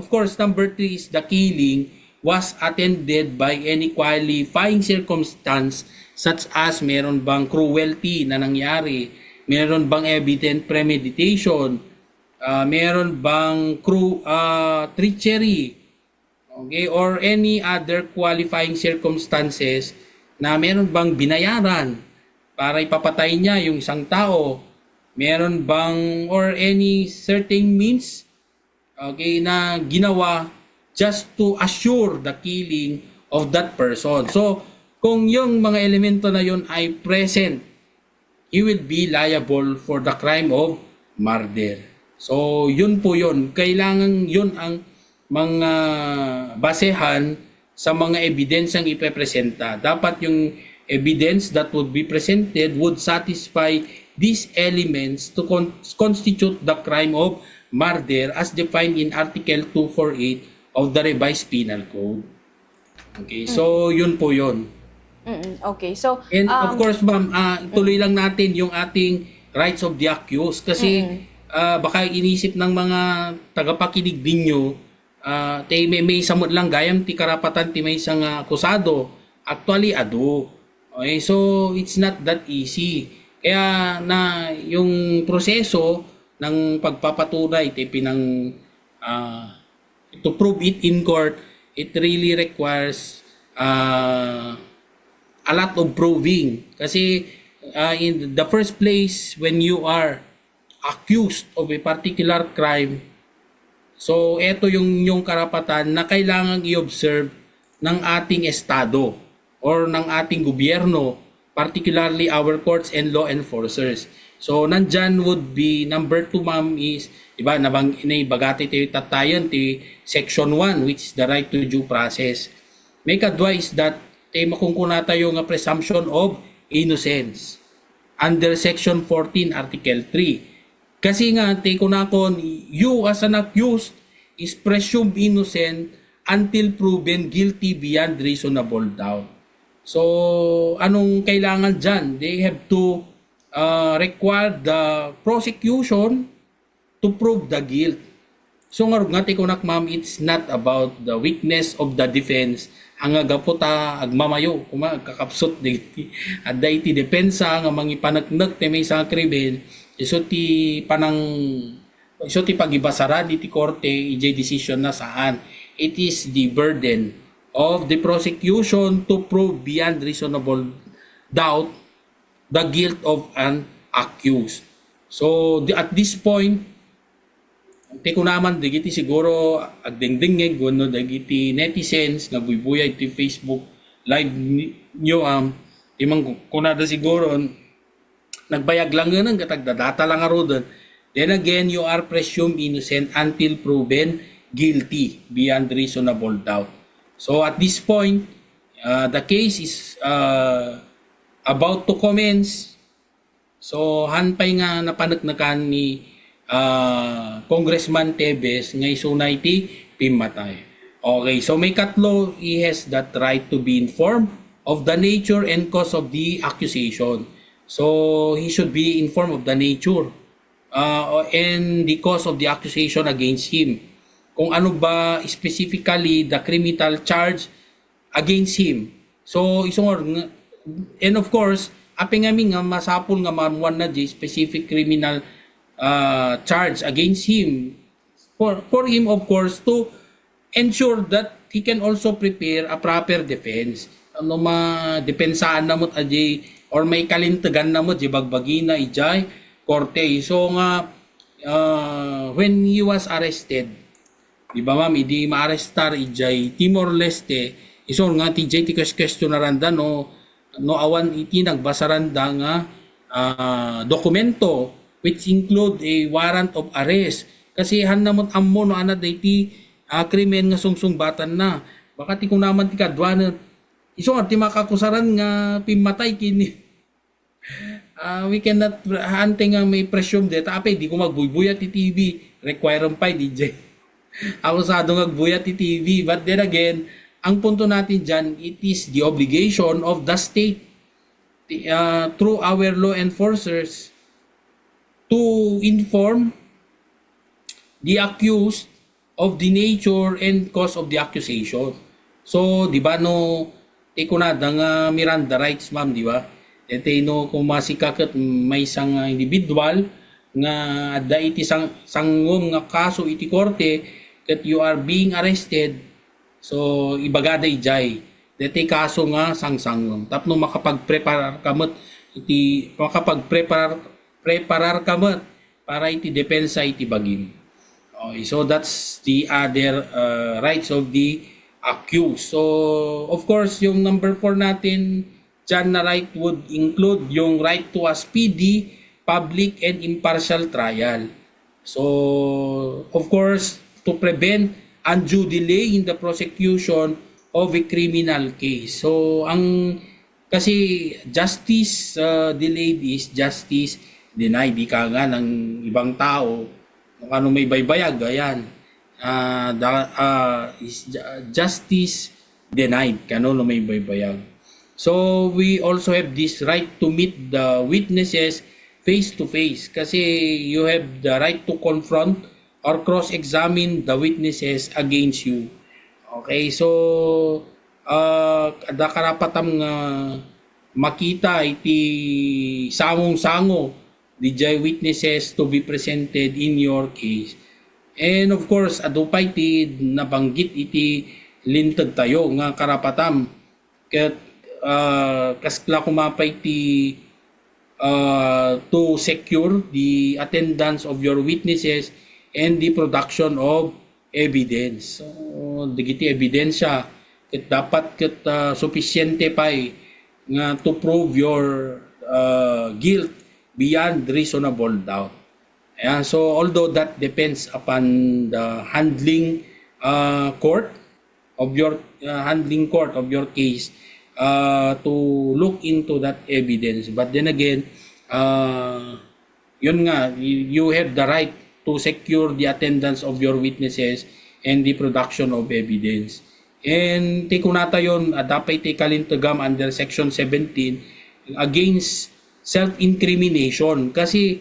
is the killing was attended by any qualifying circumstance such as meron bang cruelty na nangyari, meron bang evident premeditation, meron bang treachery, okay, or any other qualifying circumstances na meron bang binayaran para ipapatay niya yung isang tao, meron bang or any certain means okay na ginawa just to assure the killing of that person. So kung yung mga elemento na yun ay present, he will be liable for the crime of murder. So yun po yun, kailangan yun ang mga basehan sa mga ebidensyang ipepresenta. Dapat yung evidence that would be presented would satisfy these elements to constitute the crime of murder as defined in Article 248 of the Revised Penal Code. Okay, so yun po yun. Okay, so And of course, ma'am, tuloy lang natin yung ating rights of the accused kasi baka inisip ng mga tagapakinig ninyo may samot lang gayam ti karapatan ti may isang akusado. Actually, ado. Okay, so it's not that easy. Kaya na yung proseso ng pagpapatunay ti pinang to prove it in court, it really requires a lot of proving. Kasi in the first place, when you are accused of a particular crime, so ito yung karapatan na kailangang i-observe ng ating estado or ng ating gobyerno, particularly our courts and law enforcers. So nandyan would be number 2, ma'am, is diba naibagati ti tatayan ti section 1, which is the right to due process. May kadwa is that makungkuna tayo nga presumption of innocence under section 14 article 3. Kasi nga kunakon, you as an accused is presumed innocent until proven guilty beyond reasonable doubt. So anong kailangan dyan? They have to require the prosecution to prove the guilt. So nga tikunak, ma'am, it's not about the weakness of the defense. Ang agaputa agmamayo kuma kakapsot digiti at iti depensa nga mangipanagnak ti may sa krimen iso ti pagibasara di ti korte ijay decision na saan. It is the burden of the prosecution to prove beyond reasonable doubt the guilt of an accused. So at this point, teko naman digiti siguro agdingdingeg no dagiti netizens nga buybuyay ti Facebook live nyo imang kunada siguro nagbayag lang ng katagdadata lang aro doon. Then again, you are presumed innocent until proven guilty beyond reasonable doubt. So at this point, the case is about to commence. So hanpay nga napanagnakan ni Congressman Tebes ngay sunay ti pimatay. Okay, so may katlo, he has that right to be informed of the nature and cause of the accusation. So he should be informed of the nature and the cause of the accusation against him. Kung ano ba specifically the criminal charge against him. So isong and of course, aping nga masapol nga mamuan na di specific criminal charge against him for him, of course, to ensure that he can also prepare a proper defense. Ano depensaan na mo ajay or may kalintagan na mo di bagbagina ijay korte. So nga when he was arrested, di ba ma'am, idi maarestar ijay Timor-Leste, iso nga tijay ti questionaranda no awan iti nagbasaranda nga dokumento which include a warrant of arrest. Kasi hanamot ammo no ana dayti krimen nga sungsungbatan na. Baka ti kunaman ti kadwa iso ti makakusaran nga pimatay kini. We cannot hante nga may presume deta apay di ko magbuybuya ti TV require pa DJ. Akusado nga agbuya ti TV, but then again ang punto natin dyan, it is the obligation of the state through our law enforcers to inform the accused of the nature and cause of the accusation. So, di ba no, kunada nga Miranda rights, ma'am, di ba? No, kung masikakat may isang individual nga da iti sangom nga kaso iti korte that you are being arrested, so ibagada ijay. Dete kaso nga sangsangom. Tapno makapag-preparar kamot iti preparar kamot para iti depensa iti bagim. Okay, so that's the other rights of the accused. So of course yung number 4 natin dyan na right would include yung right to a speedy, public and impartial trial. So of course to prevent undue delay in the prosecution of a criminal case. So kasi justice delayed is justice denied. Ika nga ng ibang tao, kung ano may baybayag, ayan, is justice denied, kano may baybayag. So we also have this right to meet the witnesses face to face, kasi you have the right to confront or cross-examine the witnesses against you. Okay, so ada karapatang makita iti samong-sango dijay witnesses to be presented in your case. And of course, adupay ti nabanggit iti lintag tayo nga karapatam ket kaskla kumapay ti to secure the attendance of your witnesses and the production of evidence. So, digiti ebidensya ket dapat ket sufisyente pay nga to prove your guilt beyond reasonable doubt. Ayan, so although that depends upon the handling court of your case to look into that evidence, but then again yun nga, you have the right to secure the attendance of your witnesses and the production of evidence. And tikunata yun, dapat kalintagam under section 17 against self-incrimination. Kasi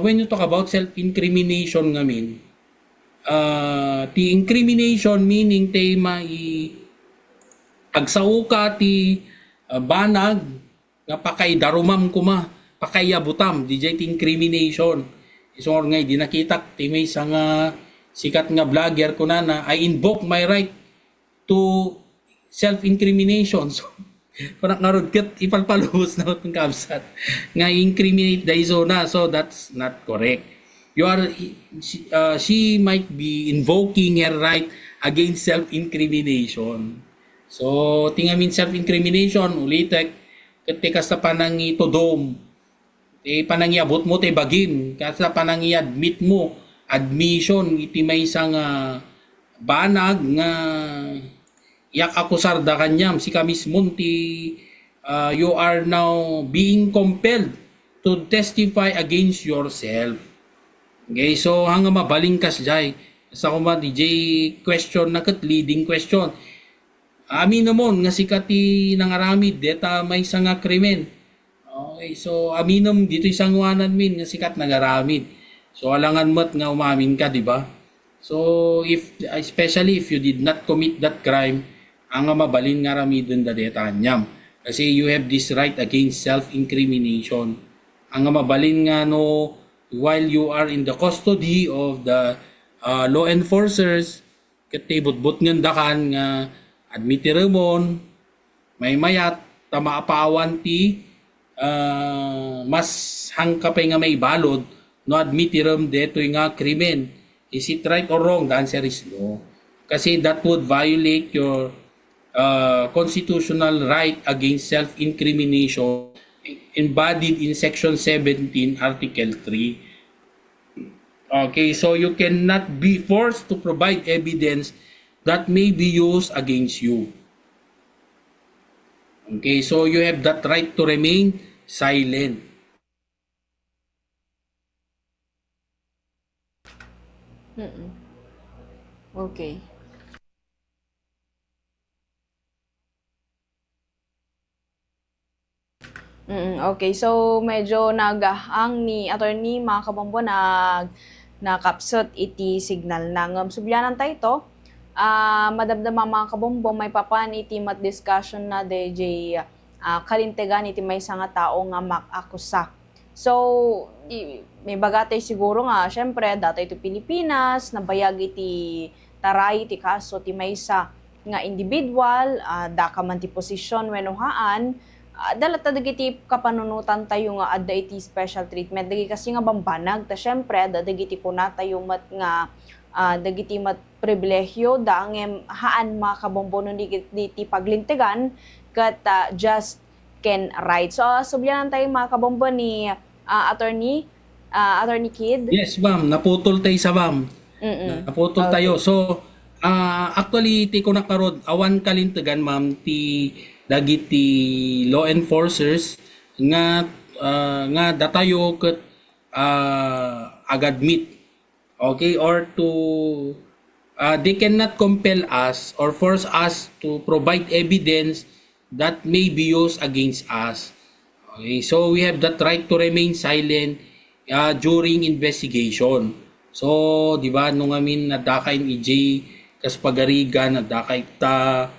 when you talk about self-incrimination ngamin, the incrimination meaning te agsauka ti banag nga pakay darumam kuma pakayabutam DJ ti incrimination. So nga di nakita ti may nga sikat nga vlogger ko na I invoke my right to self-incrimination. So parang narudkat ipalpaluhos na itong kabsat nga incriminate the zona, so that's not correct. She might be invoking her right against self-incrimination. So tingamin self-incrimination ulitek ketika sa panangi todom panangi abot mo te bagim kasi panangi admit mo admission iti may isang banag nga yak akusar da kanyam si kamismon ti you are now being compelled to testify against yourself. Okay, so hanga mabaling kas jay sa kuma DJ question na ket leading question. Amin namon nga sikati nangaramid deta may isang krimen. Okay, so aminom dito isang wanan min nga sikat nangaramid. So alangan mo't nga umamin ka, di ba? So especially if you did not commit that crime, ang mabalin nga ramidon da deta nyam. Kasi you have this right against self-incrimination. Ang mabalin nga no while you are in the custody of the law enforcers, katibot-bot ng dakan nga admitiremon, may mayat, tamaapawan ti mas hangkapay nga may balod no admitirem deto nga krimen. Is it right or wrong? The answer is no. Kasi that would violate your constitutional right against self-incrimination embodied in Section 17, Article 3. Okay, so you cannot be forced to provide evidence that may be used against you. Okay, so you have that right to remain silent. Okay. Okay, so medyo nagahang ni attorney mga kabombo nakapsot iti signal ng subyanan tayo to. Madamdama mga kabombo may papan iti mat discussion na DJ kalintegan iti may nga tao nga makakusa. So may bagatay siguro nga syempre data ito Pilipinas nabayag iti taray iti kaso ti maysa nga individual daka man ti posisyon wenuhaan dalat ta dagiti kapanunutan tayo nga adda iti special treatment dagi kasi nga bambanag ta syempre adda dagiti puna tayo mat nga dagiti mat pribilehyo da ngem haan mga kabombono diti paglintigan kat just can write. So subyanan tayo mga kabombo ni attorney Kid. Yes, ma'am. Naputol tayo sa ma'am. Naputol tayo. So, Actually, ti ko nakarod, awan kalintagan ma'am, ti dagiti law enforcers nga datayo ket agad meet. Okay, or to they cannot compel us or force us to provide evidence that may be used against us. Okay, so we have that right to remain silent during investigation. So, di ba, nung amin nadakay ni EJ kas pagarigan, nadakay ta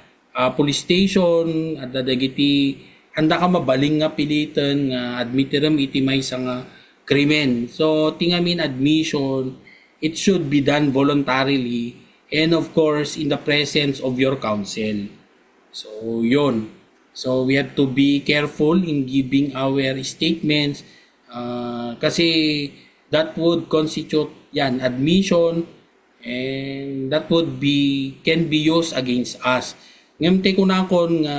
police station, at dagiti handa ka mabaling nga pilitan nga admitteram iti may nga krimen. So, tingamin admission, it should be done voluntarily and of course in the presence of your counsel. So, yun. So, we have to be careful in giving our statements kasi that would constitute yan admission and that would can be used against us. Ngayon ko na kon nga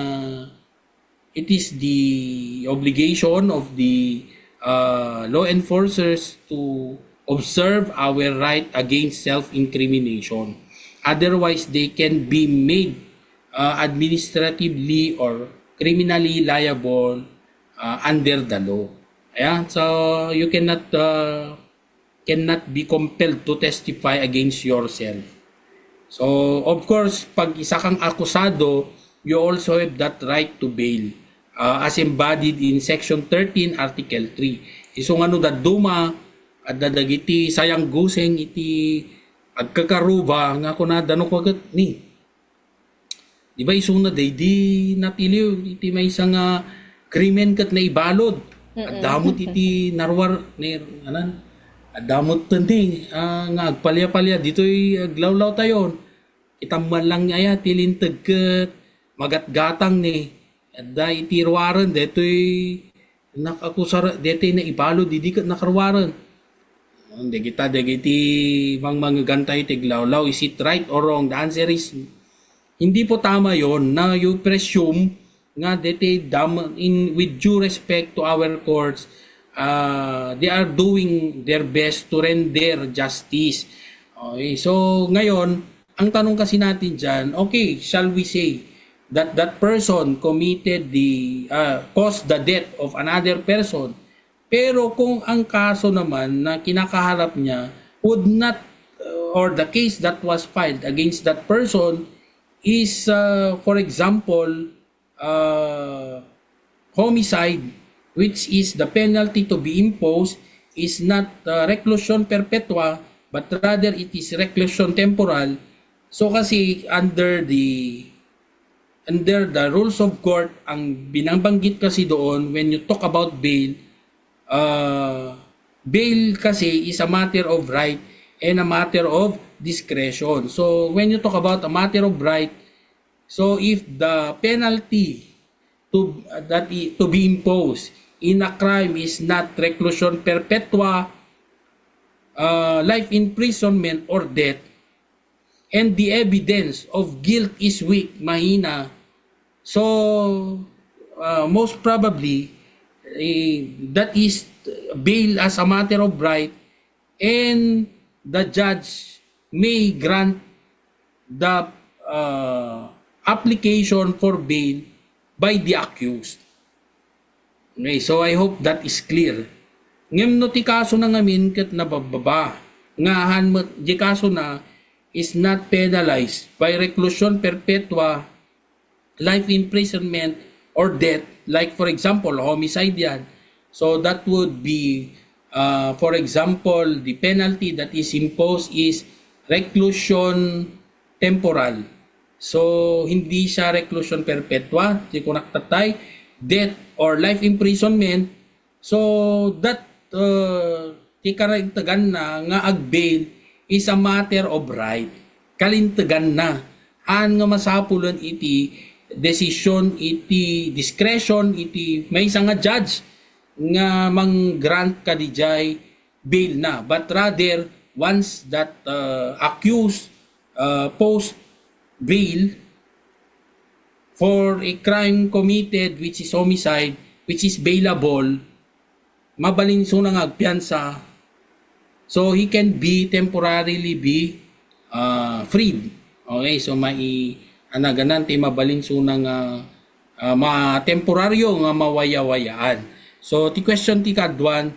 it is the obligation of the law enforcers to observe our right against self-incrimination. Otherwise, they can be made administratively or criminally liable under the law. Ayan, so you cannot be compelled to testify against yourself. So, of course, pag isa kang akusado, you also have that right to bail as embodied in Section 13, Article 3. Isong ano da duma at dadagiti sayang guseng iti agkakaruba nga kuna danok wagat ni. Di ba isong na di napiliw iti may isang krimen kat na ibalod. At damot iti narwar ni anan. At damot tandi nga agpalya-palya dito'y aglawlaw tayon. Itaman lang niya tilintag kat magatgatang ni. At da itirwaran deto'y nakakusara deto'y na ibalod di kat nakarwaran. Hindi kita dagiti mga gantay tiglawlaw. Is it right or wrong? The answer is hindi po tama yon na you presume nga with due respect to our courts, they are doing their best to render justice. Okay, so ngayon, ang tanong kasi natin dyan, okay, shall we say that that person committed caused the death of another person, pero kung ang kaso naman na kinakaharap niya would not, or the case that was filed against that person is, for example, homicide, which is the penalty to be imposed is not reclusion perpetua, but rather it is reclusion temporal. So kasi under the rules of court, ang binabanggit kasi doon when you talk about bail, bail kasi is a matter of right and a matter of discretion. So when you talk about a matter of right, so if the penalty to be imposed in a crime is not reclusion perpetua, life imprisonment or death, and the evidence of guilt is weak, mahina, so most probably that is bail as a matter of right, and the judge may grant the application for bail by the accused. Okay, so I hope that is clear. Ngem no ti kaso na ngamin ket nabababa nga han di kaso na is not penalized by reclusion perpetua, life imprisonment or death, like for example homicide yan. So that would be for example the penalty that is imposed is reclusion temporal. So hindi siya reclusion perpetua, di ko naktatay, death or life imprisonment. So that ti karintagan na nga agbail is a matter of right. Kalintagan na. Han nga masapulan iti decision, iti discretion, iti may isa nga judge nga mang-grant ka dijay bail na. But rather, once that accused post bail for a crime committed which is homicide, which is bailable, mabalinso na nga agpiyansa, so he can be temporarily be freed. Okay, so ganan ti mabalinso ng temporaryo nga mawaya-wayaan. So ti question ti kadwan,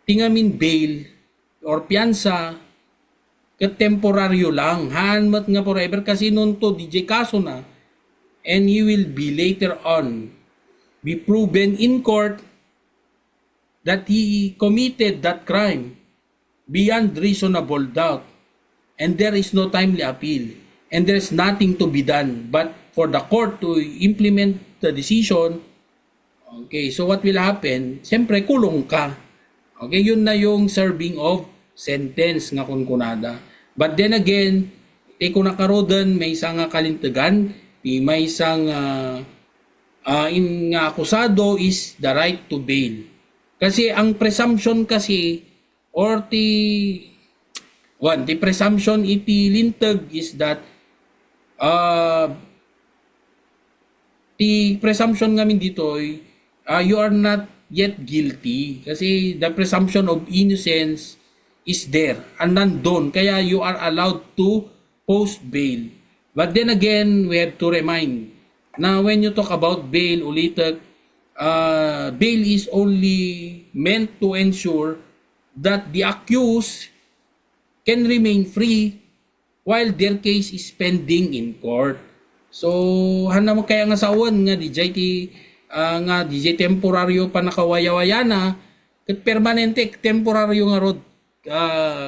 tingamin bail or piyansa ket temporaryo lang. Hanmat nga forever kasi nun to DJ kaso na, and he will be later on be proven in court that he committed that crime beyond reasonable doubt, and there is no timely appeal, and there is nothing to be done but for the court to implement the decision. Okay, so what will happen? Siyempre, kulong ka. Okay, yun na yung serving of sentence nga kunkunada. But then again, kung nakarodan, may isang kalintagan, may isang nga akusado is the right to bail. Kasi ang presumption kasi, or the presumption iti lintag is that the presumption ngamin dito you are not yet guilty kasi the presumption of innocence is there and nandun, kaya you are allowed to post bail. But then again, we have to remind na when you talk about bail ulit, bail is only meant to ensure that the accused can remain free while their case is pending in court. So, hanam kaya nga sawan nga DJ temporaryo pa nakawaya-waya na, ket permanente temporaryo nga rod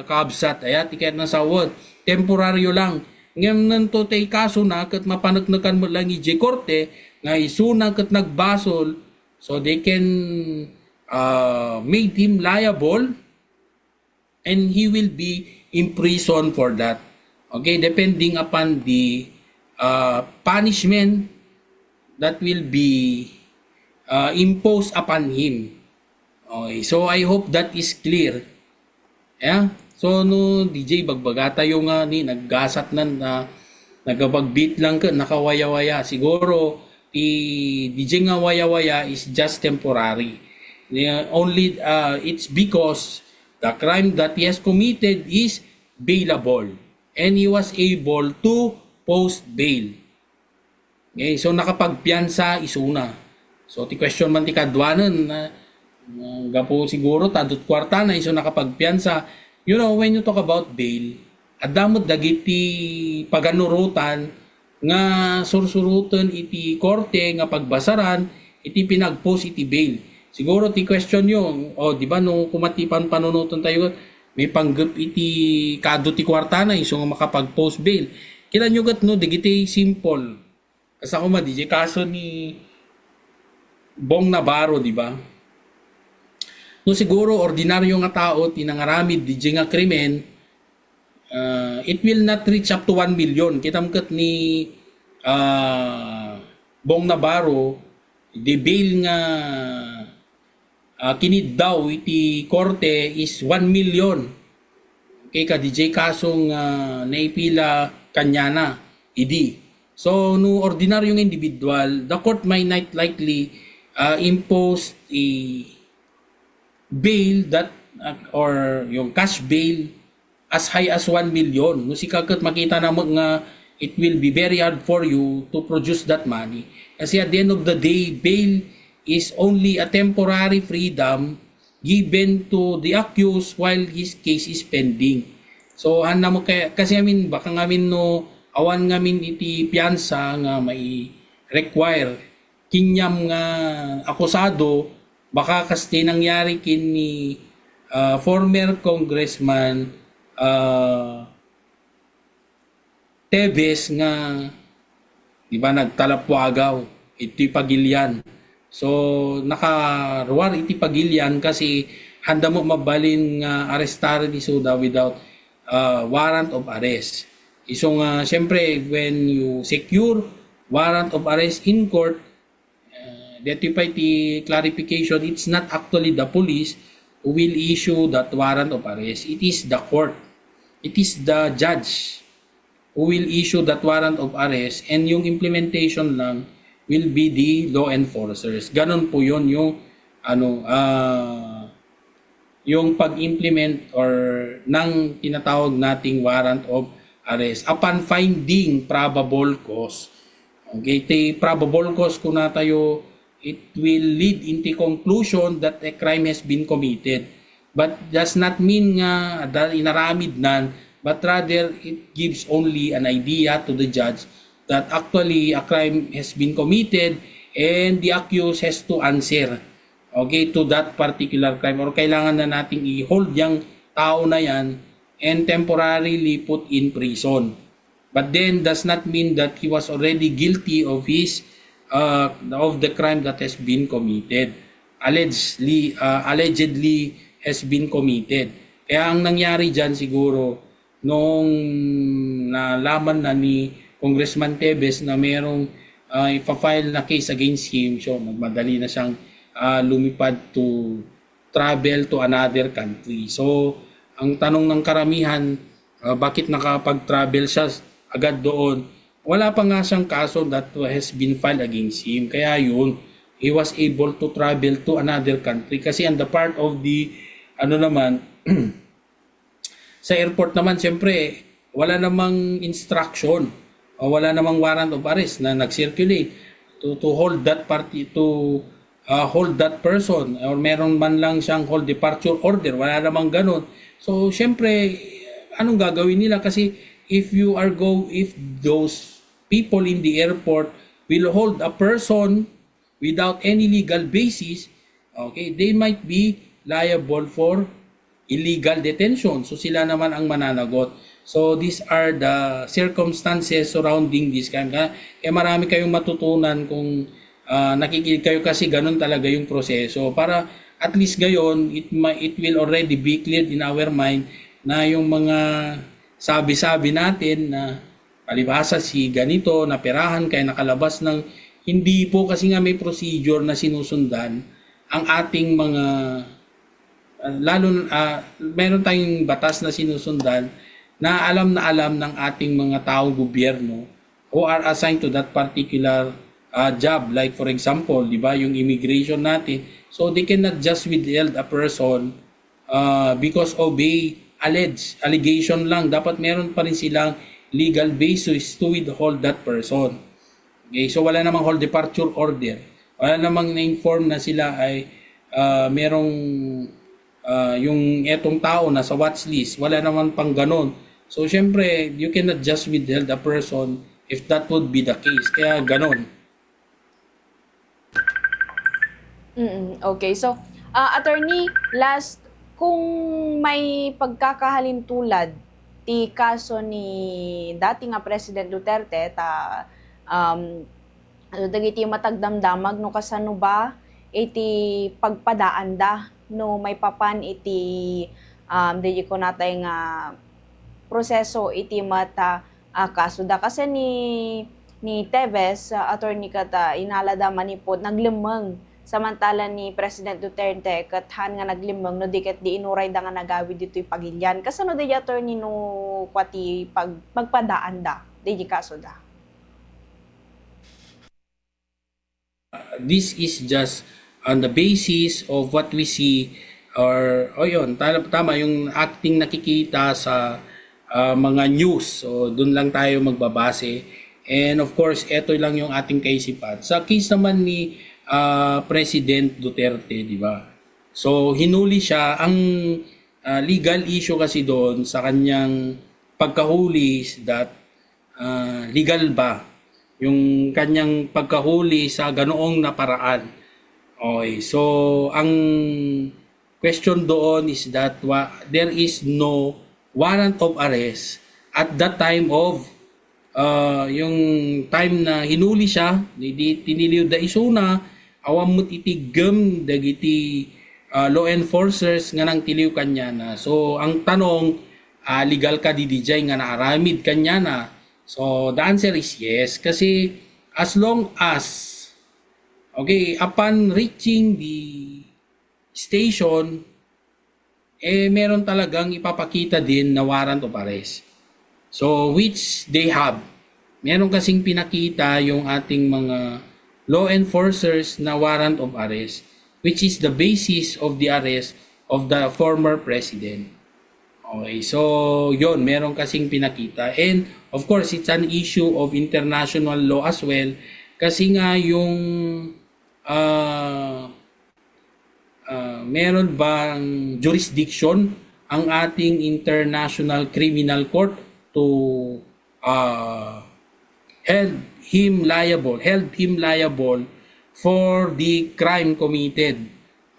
kaabsat. Ayat tiket na sawan, temporaryo lang. Ngem nanto tay kaso na ket mapanagnakan mo lang ije korte nga isuna ket nagbasol, so they can make him liable and he will be imprisoned for that. Okay, depending upon the punishment that will be imposed upon him. Okay, so I hope that is clear. Yeah? So no DJ bagbagata yung ni naggasat nan nagabagbit lang ka nakawaya-waya. Siguro DJ nga waya-waya is just temporary. Only it's because the crime that he has committed is bailable and he was able to post bail. Okay, so nakapagpiyansa isuna. So ti question man ti kadwanan na gapo siguro tadot kwarta na iso nakapagpiyansa. You know, when you talk about bail, adamot dagiti paganurutan nga sursurutan iti korte nga pagbasaran iti pinagpost iti bail. Siguro ti question yung, di ba nung kumatipan panunutan tayo, may panggap iti kado ti kwarta na iso nga makapag-post bail. Kila nyo gat no, digiti simple. Kasi ako DJ kaso ni Bong Navarro, di ba? No siguro ordinaryo nga tao tinangaramid DJ nga krimen, it will not reach up to 1 million. Kitamkat ni Bong Navarro, the bail nga kinid daw iti korte is 1 million. Okay ka DJ kasong naipila kanyana idi. So no ordinaryong individual, the court might not likely impose a bail that or yung cash bail as high as 1 million. No si kagat makita na nga it will be very hard for you to produce that money. Kasi at the end of the day, bail is only a temporary freedom given to the accused while his case is pending. So handa mo kasi baka ngamin no awan ngamin iti piyansa nga may require kinyam nga akusado, baka kasi nangyari kini former Congressman Teves nga di ba nagtalapwagaw iti pagilyan. So nakaruwar iti pagilyan kasi handa mo mabalin nga arestaran ni Suda without warrant of arrest. So nga syempre when you secure warrant of arrest in court, that you find the clarification, it's not actually the police who will issue that warrant of arrest. It is the court. It is the judge who will issue that warrant of arrest, and yung implementation lang will be the law enforcers. Ganon po yun yung yung pag-implement or ng tinatawag nating warrant of arrest upon finding probable cause. Okay, the probable cause ko na tayo, it will lead into conclusion that a crime has been committed. But does not mean nga inaramid nan, but rather it gives only an idea to the judge that actually a crime has been committed and the accused has to answer, okay, to that particular crime, or kailangan na nating i-hold yung tao na yan and temporarily put in prison. But then does not mean that he was already guilty of his of the crime that has been committed. Allegedly has been committed. Kaya ang nangyari dyan siguro nung nalaman na ni Congressman Tevez na merong ipa-file na case against him, so magmadali na siyang lumipad to travel to another country. So ang tanong ng karamihan, bakit nakapag-travel siya agad doon? Wala pa nga siyang kaso that has been filed against him. Kaya yun, he was able to travel to another country. Kasi on the part of the, sa airport naman, siyempre, wala namang instruction o wala namang warrant of arrest na nag-circulate to hold that party, to hold that person, or meron man lang siyang hold departure order. Wala namang ganun. So, siyempre, anong gagawin nila? Kasi if those people in the airport will hold a person without any legal basis, okay, they might be liable for illegal detention. So sila naman ang mananagot. So these are the circumstances surrounding this crime. Kaya marami kayong matutunan kung nakikinig kayo, kasi ganun talaga yung proseso. Para at least gayon, it will already be cleared in our mind na yung mga sabi-sabi natin na palibhasa si ganito, naperahan kaya nakalabas ng hindi po, kasi nga may procedure na sinusundan ang ating mga meron tayong batas na sinusundan na alam ng ating mga taong gobyerno who are assigned to that particular job. Like for example, di ba, yung immigration natin. So they cannot just withhold a person because of allegation lang. Dapat meron pa rin silang legal basis to withhold that person. Okay, so wala namang hold departure order. Wala namang na-inform na sila ay merong yung etong tao na sa watch list. Wala naman pang ganon. So syempre, you cannot just withhold a person if that would be the case. Kaya ganon. Okay, so attorney, last, kung may pagkakahalintulad ti kaso ni dating nga President Duterte dagiti matagdamdamag no kasano ba iti pagpadaan da no may papan iti di ko natay nga proseso iti mata kaso da, kasi ni Tevez attorney kata inalada manipod naglemeng. Samantala ni President Duterte kathan nga naglimang no diket di inuray da nga nagawi dito'y pagilyan. Kasano di attorney no kwati magpadaan da di kaso da? This is just on the basis of what we see, or yun, tama yung acting nakikita sa mga news. So doon lang tayo magbabase. And of course, ito lang yung ating kaisipan. Sa case naman ni President Duterte, di ba? So hinuli siya. Ang legal issue kasi doon sa kanyang pagkahuli is that legal ba yung kanyang pagkahuli sa ganoong na paraan. Okay, so ang question doon is that there is no warrant of arrest at that time of yung time na hinuli siya, tiniliw da isuna, awam mo't itigam dagiti law enforcers nga nang tiliw kanya na. So ang tanong, legal ka DJ nga naaramid kanya na? So the answer is yes, kasi as long as upon reaching the station, meron talagang ipapakita din na warrant of arrest. So which they have. Meron kasing pinakita yung ating mga law enforcers na warrant of arrest, which is the basis of the arrest of the former president. Okay, so yon meron kasing pinakita. And of course, it's an issue of international law as well. Kasi nga yung meron bang jurisdiction ang ating International Criminal Court to held him liable for the crime committed.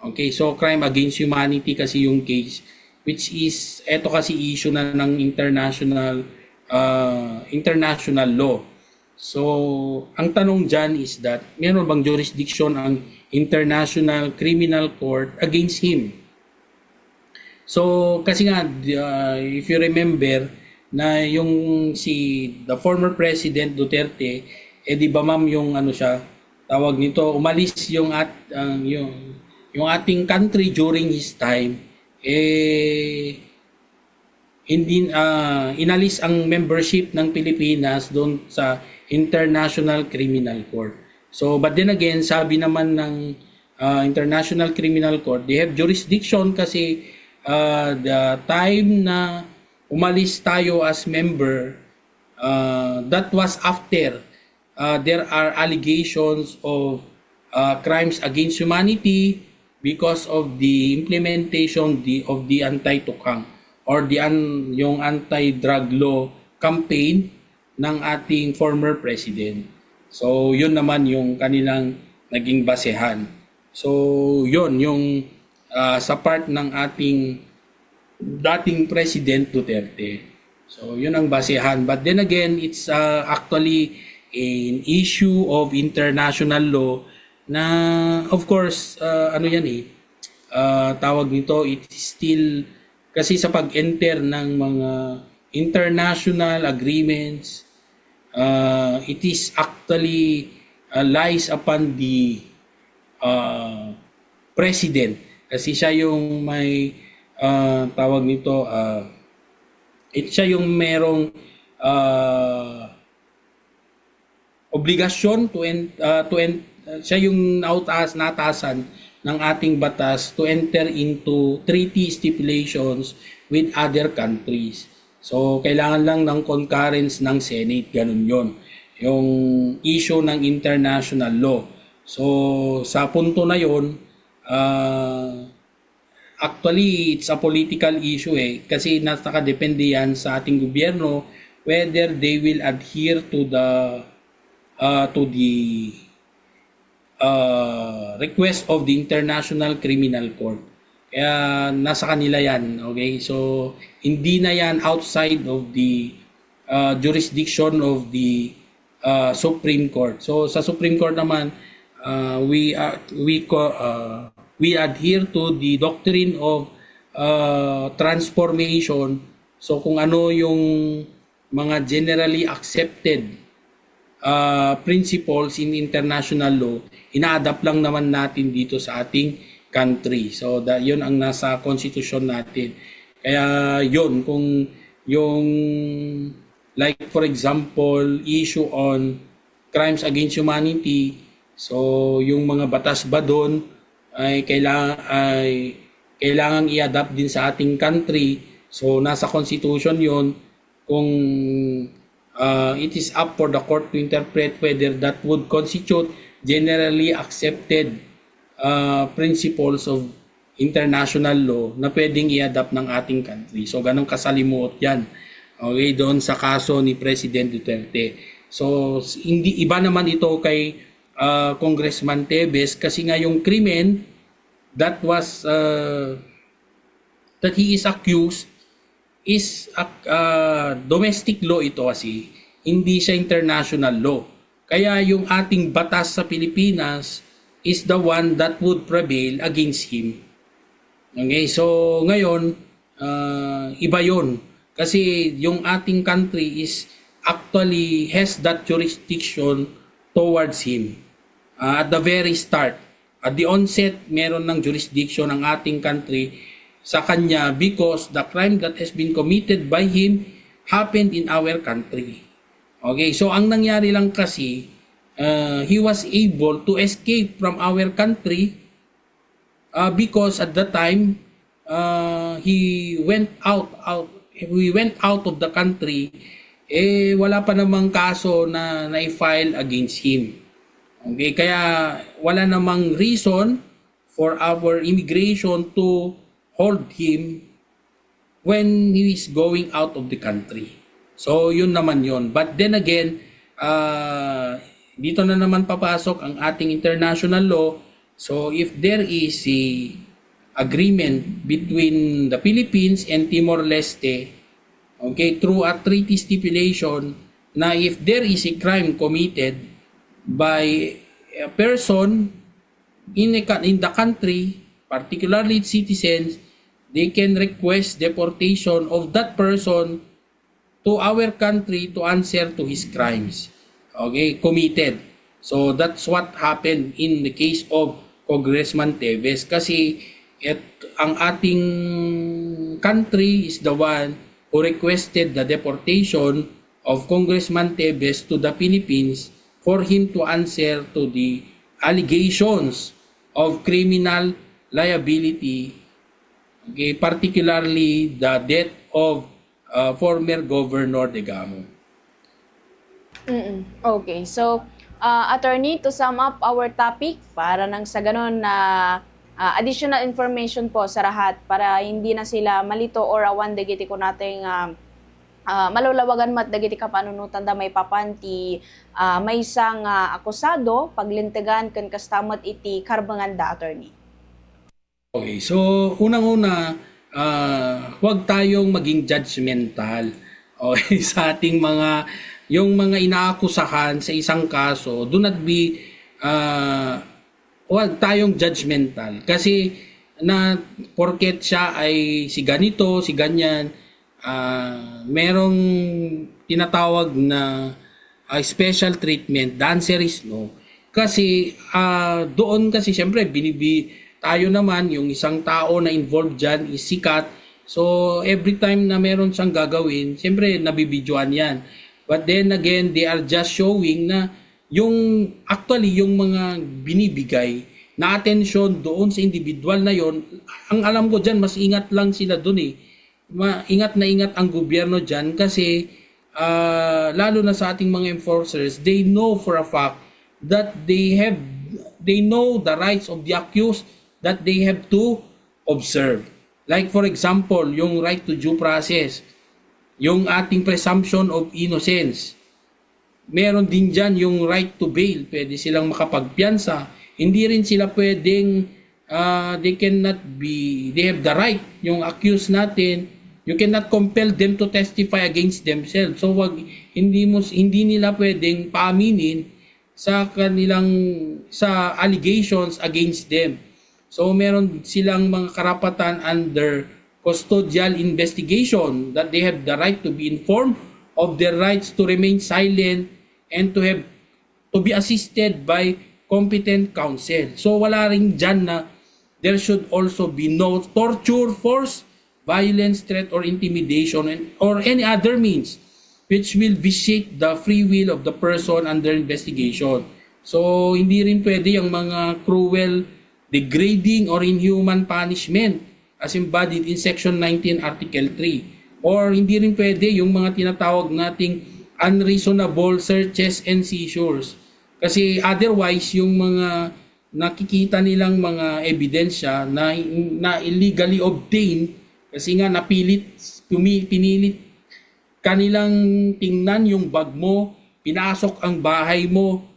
Okay, so crime against humanity kasi yung case, which is eto kasi issue na ng international law. So, ang tanong dyan is that meron bang jurisdiction ang International Criminal Court against him? So, kasi nga, if you remember, na yung the former President Duterte, di ba ma'am yung ano siya, tawag nito, umalis yung ating country during his time, hindi inalis ang membership ng Pilipinas doon sa International Criminal Court. So, but then again, sabi naman ng International Criminal Court, they have jurisdiction kasi the time na umalis tayo as member, that was after there are allegations of crimes against humanity because of the implementation of the anti-tukang or yung anti-drug law campaign ng ating former president. So, yun naman yung kanilang naging basehan. So, yun yung sa part ng ating dating President Duterte. So, yun ang basehan. But then again, it's actually an issue of international law na, of course, ano yan tawag nito, it is still, kasi sa pag-enter ng mga international agreements, it is actually lies upon the president. Kasi siya yung may tawag nito, siya yung merong obligasyon siya yung natasan ng ating batas to enter into treaty stipulations with other countries. So, kailangan lang ng concurrence ng Senate, ganun yon, yung issue ng international law. So, sa punto na yon, actually, it's a political issue kasi nakadepende yan sa ating gobyerno whether they will adhere to the request of the International Criminal Court. Kaya nasa kanila yan, okay? So, hindi na yan outside of the jurisdiction of the Supreme Court. So, sa Supreme Court naman, we adhere to the doctrine of transformation. So, kung ano yung mga generally accepted principles in international law, ina-adapt lang naman natin dito sa ating country. So, yun ang nasa constitution natin. Kaya yun, kung yung, like for example, issue on crimes against humanity, so yung mga batas ba doon ay kailangang i-adapt din sa ating country. So, nasa constitution yun. Kung it is up for the court to interpret whether that would constitute generally accepted principles of international law na pwedeng i-adapt ng ating country. So, ganun kasalimuot yan. Okay, doon sa kaso ni President Duterte. So, hindi iba naman ito kay Congressman Tevez kasi nga yung krimen that he is accused is domestic law ito kasi, hindi siya international law. Kaya yung ating batas sa Pilipinas is the one that would prevail against him. Okay, so ngayon, iba yun. Kasi yung ating country is actually has that jurisdiction towards him. At the very start, at the onset, meron ng jurisdiction ng ating country sa kanya because the crime that has been committed by him happened in our country. Okay, so ang nangyari lang kasi, he was able to escape from our country because at the time, we went out of the country, wala pa namang kaso na na-file against him. Okay, kaya wala namang reason for our immigration to hold him when he is going out of the country. So yun naman yun. But then again, dito na naman papasok ang ating international law. So if there is a agreement between the Philippines and Timor-Leste, okay, through a treaty stipulation na if there is a crime committed by a person in the country, particularly citizens, they can request deportation of that person to our country to answer to his crimes, okay, committed. So that's what happened in the case of Congressman Teves, kasi ang ating country is the one who requested the deportation of Congressman Teves to the Philippines for him to answer to the allegations of criminal liability, okay, particularly the death of former Governor Degamo. Okay, so attorney, to sum up our topic, para nang sa ganun na additional information po sa lahat para hindi na sila malito or awan dagiti ko nating malulawagan mat dagiti ka panunutan da may papanti may isang akusado paglintigan ken kastamot iti karbangan da, attorney. Okay, so unang-una, huwag tayong maging judgmental, okay, sa ating yung mga inaakusahan sa isang kaso. Do not be huwag tayong judgmental kasi na porket siya ay si ganito, si ganyan, merong tinatawag na special treatment. The answer is no. Kasi doon kasi syempre tayo naman, yung isang tao na involved dyan is sikat. So every time na meron siyang gagawin, syempre nabibidyoan yan. But then again, they are just showing na yung mga binibigay na atensyon doon sa individual na yon, ang alam ko dyan, mas ingat lang sila doon eh. Ingat na ingat ang gobyerno dyan kasi lalo na sa ating mga enforcers, they know for a fact that they know the rights of the accused that they have to observe. Like for example, yung right to due process, yung ating presumption of innocence. Meron din dyan yung right to bail, pwede silang makapagpiyansa. Hindi rin sila pwedeng, they have the right, yung accused natin, you cannot compel them to testify against themselves. So hindi nila pwedeng paaminin sa allegations against them. So meron silang mga karapatan under custodial investigation that they have the right to be informed of their rights to remain silent and to be assisted by competent counsel. So wala rin dyan na there should also be no torture, force, violence, threat, or intimidation or any other means which will vitiate the free will of the person under investigation. So hindi rin pwede yung mga cruel, degrading, or inhuman punishment as embodied in Section 19, Article 3. Or hindi rin pwede yung mga tinatawag nating unreasonable searches and seizures. Kasi otherwise, yung mga nakikita nilang mga ebidensya na illegally obtained, kasi nga pinilit kanilang tingnan yung bag mo, pinasok ang bahay mo.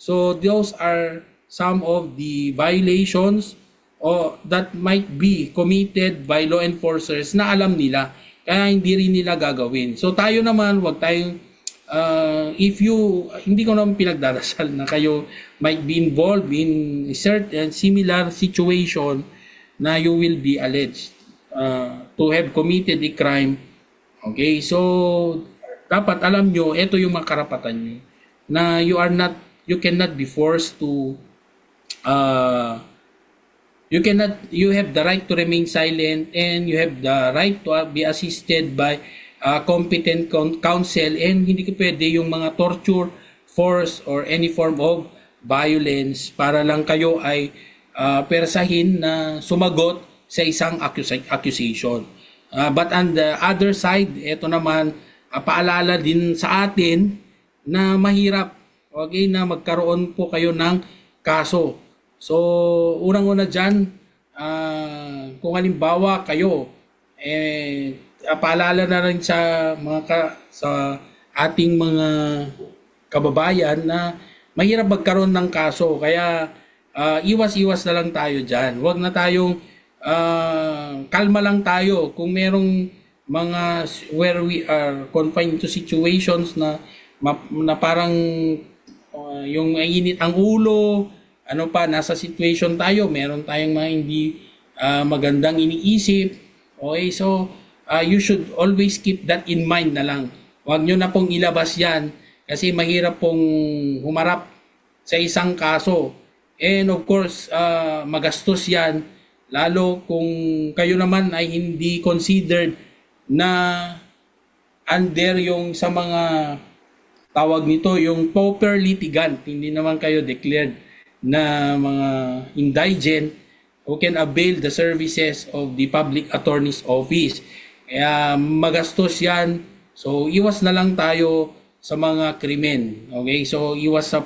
So those are some of the violations that might be committed by law enforcers na alam nila, kaya hindi rin nila gagawin. So tayo naman, wag tayong hindi ko naman pinagdarasal na kayo might be involved in certain similar situation na you will be alleged to have committed a crime. Okay, so dapat alam nyo, ito yung mga karapatan nyo, na you cannot be forced to you have the right to remain silent, and you have the right to be assisted by competent counsel, and hindi ko pwede yung mga torture, force, or any form of violence para lang kayo ay persahin na sumagot sa isang accusation. But on the other side, ito naman, paalala din sa atin na mahirap, okay, na magkaroon po kayo ng kaso. So, unang-una dyan, kung halimbawa kayo, paalala na rin sa sa ating mga kababayan na mahirap magkaroon ng kaso. Kaya iwas-iwas na lang tayo dyan. Huwag na tayong kalma lang tayo. Kung merong mga where we are confined to situations na parang yung init ang ulo, ano pa, nasa situation tayo, meron tayong mga hindi magandang iniisip. Okay, so you should always keep that in mind na lang. Huwag nyo na pong ilabas yan kasi mahirap pong humarap sa isang kaso. And of course, magastos yan, lalo kung kayo naman ay hindi considered na under yung sa mga tawag nito, yung pauper litigant. Hindi naman kayo declared na mga indigent who can avail the services of the public attorney's office. Kaya magastos yan. So, iwas na lang tayo sa mga krimen. Okay? So, iwas sa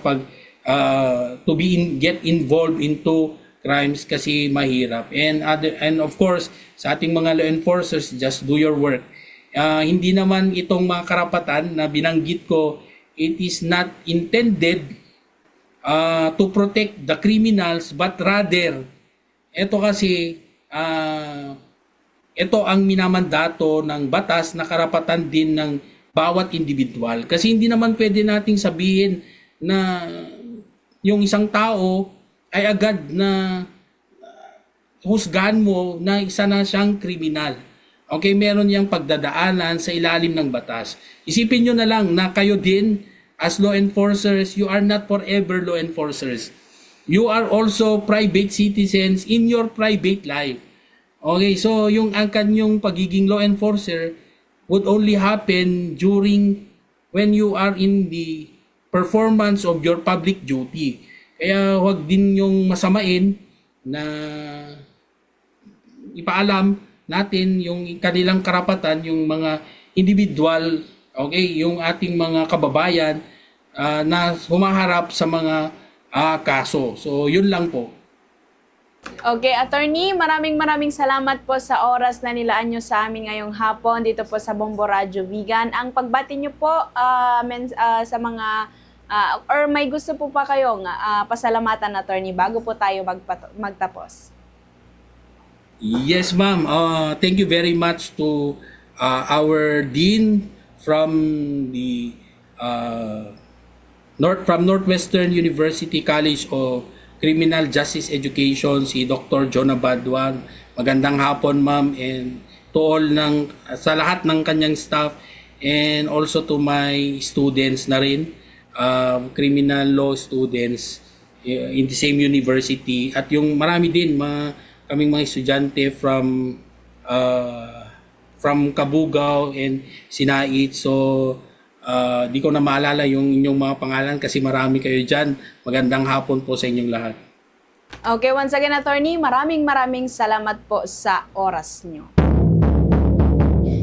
get involved into crimes kasi mahirap. And of course, sa ating mga law enforcers, just do your work. Hindi naman itong mga karapatan na binanggit ko, it is not intended to protect the criminals, but rather, ito kasi, ito ang minamandato ng batas na karapatan din ng bawat individual. Kasi hindi naman pwede nating sabihin na yung isang tao ay agad na husgahan mo na isa na siyang kriminal. Okay, meron niyang pagdadaanan sa ilalim ng batas. Isipin nyo na lang na kayo din as law enforcers, you are not forever law enforcers. You are also private citizens in your private life. Okay, so yung ang kanyang pagiging law enforcer would only happen during when you are in the performance of your public duty. Kaya huwag din yung masamain na ipaalam natin yung kanilang karapatan, yung mga individual, okay, yung ating mga kababayan na humaharap sa mga kaso. So, yun lang po. Okay, attorney, maraming salamat po sa oras na nilaan nyo sa amin ngayong hapon dito po sa Bombo Radio Vegan. Ang pagbati nyo po sa mga or may gusto po pa kayong pasalamatan, attorney, bago po tayo magtapos. Yes, ma'am. Thank you very much to our dean from the Northwestern University College of Criminal Justice Education, si Dr. Jonah Badwag. Magandang hapon, ma'am, and to all sa lahat ng kanyang staff, and also to my students na rin, criminal law students in the same university, at yung marami din kaming mga estudyante from Kabugao and Sinait. So di ko na maalala yung inyong mga pangalan kasi marami kayo dyan. Magandang hapon po sa inyong lahat. Okay, once again, attorney, maraming salamat po sa oras nyo.